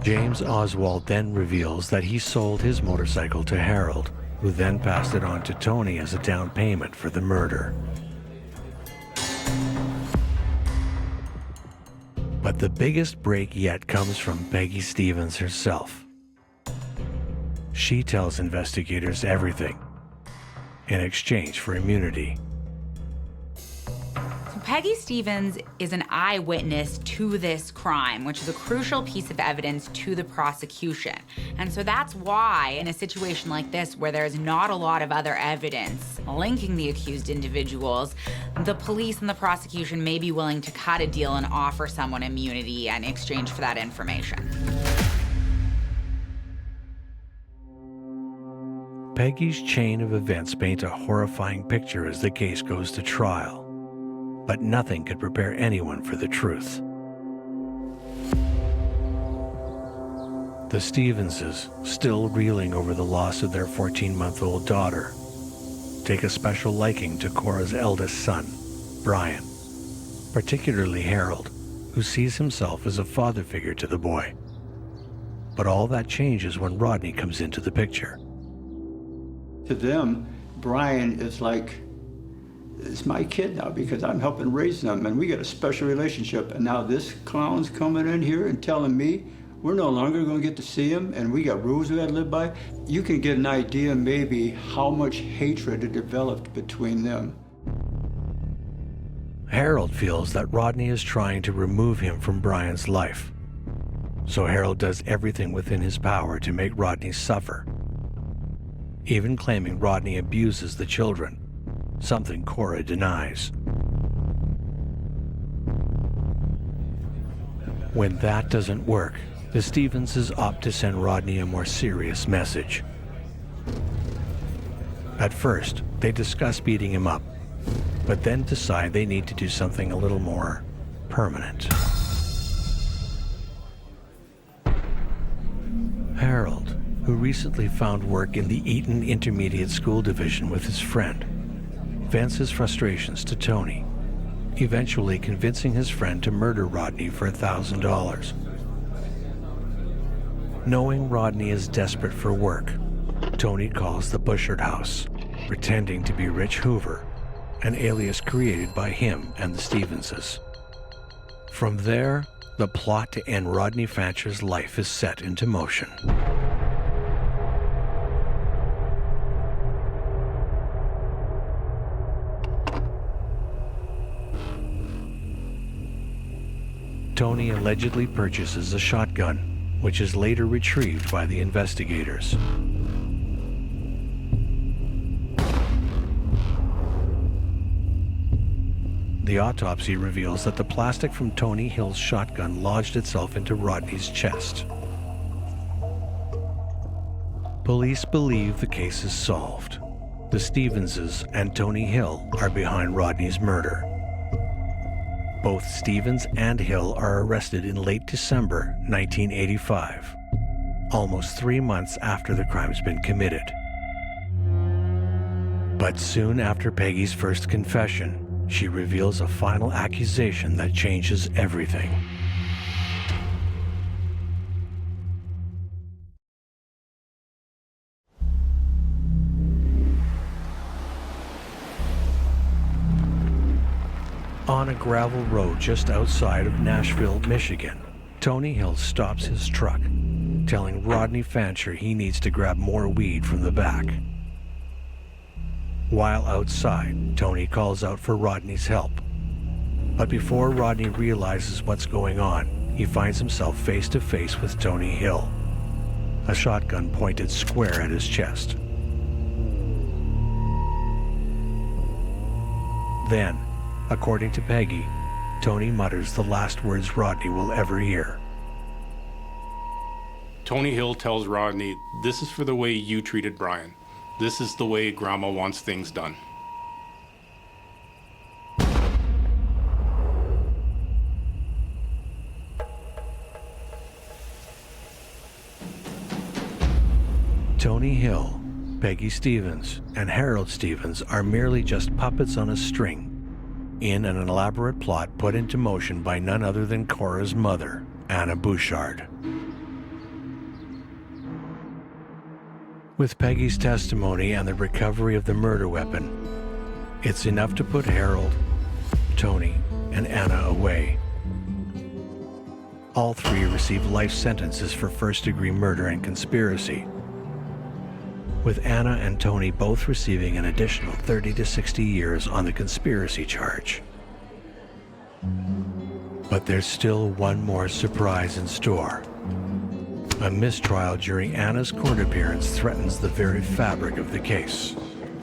Speaker 1: James Oswald then reveals that he sold his motorcycle to Harold, who then passed it on to Tony as a down payment for the murder. But the biggest break yet comes from Peggy Stevens herself. She tells investigators everything in exchange for immunity.
Speaker 7: Peggy Stevens is an eyewitness to this crime, which is a crucial piece of evidence to the prosecution. And so that's why, in a situation like this, where there's not a lot of other evidence linking the accused individuals, the police and the prosecution may be willing to cut a deal and offer someone immunity in exchange for that information.
Speaker 1: Peggy's chain of events paint a horrifying picture as the case goes to trial. But nothing could prepare anyone for the truth. The Stevenses, still reeling over the loss of their 14-month-old daughter, take a special liking to Cora's eldest son, Brian, particularly Harold, who sees himself as a father figure to the boy. But all that changes when Rodney comes into the picture.
Speaker 10: To them, Brian is like, it's my kid now because I'm helping raise them and we got a special relationship. And now this clown's coming in here and telling me we're no longer going to get to see him and we got rules we got to live by. You can get an idea maybe how much hatred had developed between them.
Speaker 1: Harold feels that Rodney is trying to remove him from Brian's life. So Harold does everything within his power to make Rodney suffer, even claiming Rodney abuses the children, something Cora denies. When that doesn't work, the Stevenses opt to send Rodney a more serious message. At first, they discuss beating him up, but then decide they need to do something a little more permanent. Harold, who recently found work in the Eaton Intermediate School Division with his friend, vents his frustrations to Tony, eventually convincing his friend to murder Rodney for $1,000. Knowing Rodney is desperate for work, Tony calls the Bushard house, pretending to be Rich Hoover, an alias created by him and the Stevenses. From there, the plot to end Rodney Fancher's life is set into motion. Tony allegedly purchases a shotgun, which is later retrieved by the investigators. The autopsy reveals that the plastic from Tony Hill's shotgun lodged itself into Rodney's chest. Police believe the case is solved. The Stevenses and Tony Hill are behind Rodney's murder. Both Stevens and Hill are arrested in late December 1985, almost 3 months after the crime's been committed. But soon after Peggy's first confession, she reveals a final accusation that changes everything. On a gravel road just outside of Nashville, Michigan, Tony Hill stops his truck, telling Rodney Fancher he needs to grab more weed from the back. While outside, Tony calls out for Rodney's help. But before Rodney realizes what's going on, he finds himself face to face with Tony Hill, a shotgun pointed square at his chest. Then, according to Peggy, Tony mutters the last words Rodney will ever hear.
Speaker 3: Tony Hill tells Rodney, "This is for the way you treated Brian. This is the way Grandma wants things done."
Speaker 1: Tony Hill, Peggy Stevens, and Harold Stevens are merely just puppets on a string in an elaborate plot put into motion by none other than Cora's mother, Anna Bouchard. With Peggy's testimony and the recovery of the murder weapon, it's enough to put Harold, Tony, and Anna away. All three receive life sentences for first-degree murder and conspiracy, with Anna and Tony both receiving an additional 30 to 60 years on the conspiracy charge. But there's still one more surprise in store. A mistrial during Anna's court appearance threatens the very fabric of the case.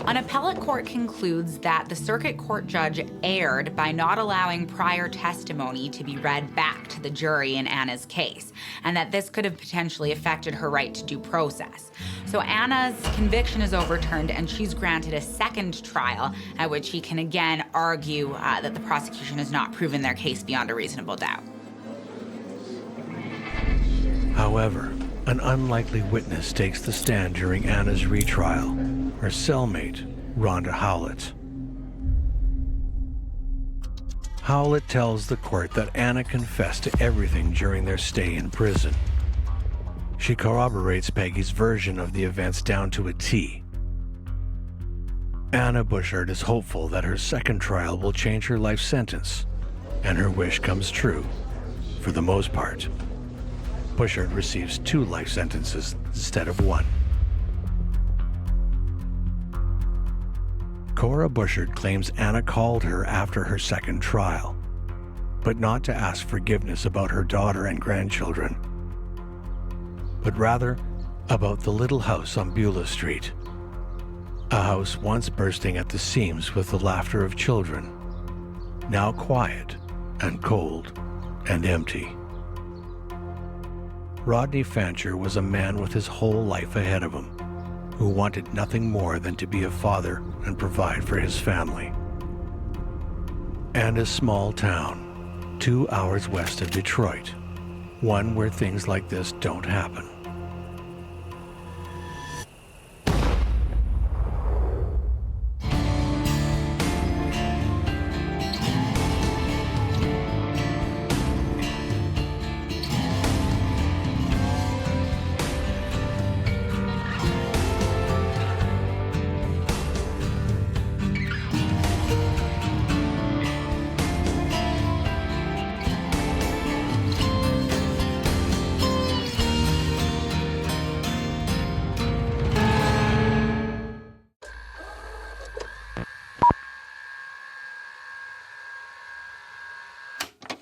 Speaker 7: An appellate court concludes that the circuit court judge erred by not allowing prior testimony to be read back to the jury in Anna's case, and that this could have potentially affected her right to due process. So Anna's conviction is overturned, and she's granted a second trial at which he can again argue that the prosecution has not proven their case beyond a reasonable doubt.
Speaker 1: However, an unlikely witness takes the stand during Anna's retrial, her cellmate, Rhonda Howlett. Howlett tells the court that Anna confessed to everything during their stay in prison. She corroborates Peggy's version of the events down to a T. Anna Bouchard is hopeful that her second trial will change her life sentence, and her wish comes true, for the most part. Bouchard receives 2 life sentences instead of 1. Cora Bouchard claims Anna called her after her second trial, but not to ask forgiveness about her daughter and grandchildren, but rather about the little house on Beulah Street, a house once bursting at the seams with the laughter of children, now quiet and cold and empty. Rodney Fancher was a man with his whole life ahead of him, who wanted nothing more than to be a father and provide for his family. And a small town, 2 hours west of Detroit, one where things like this don't happen.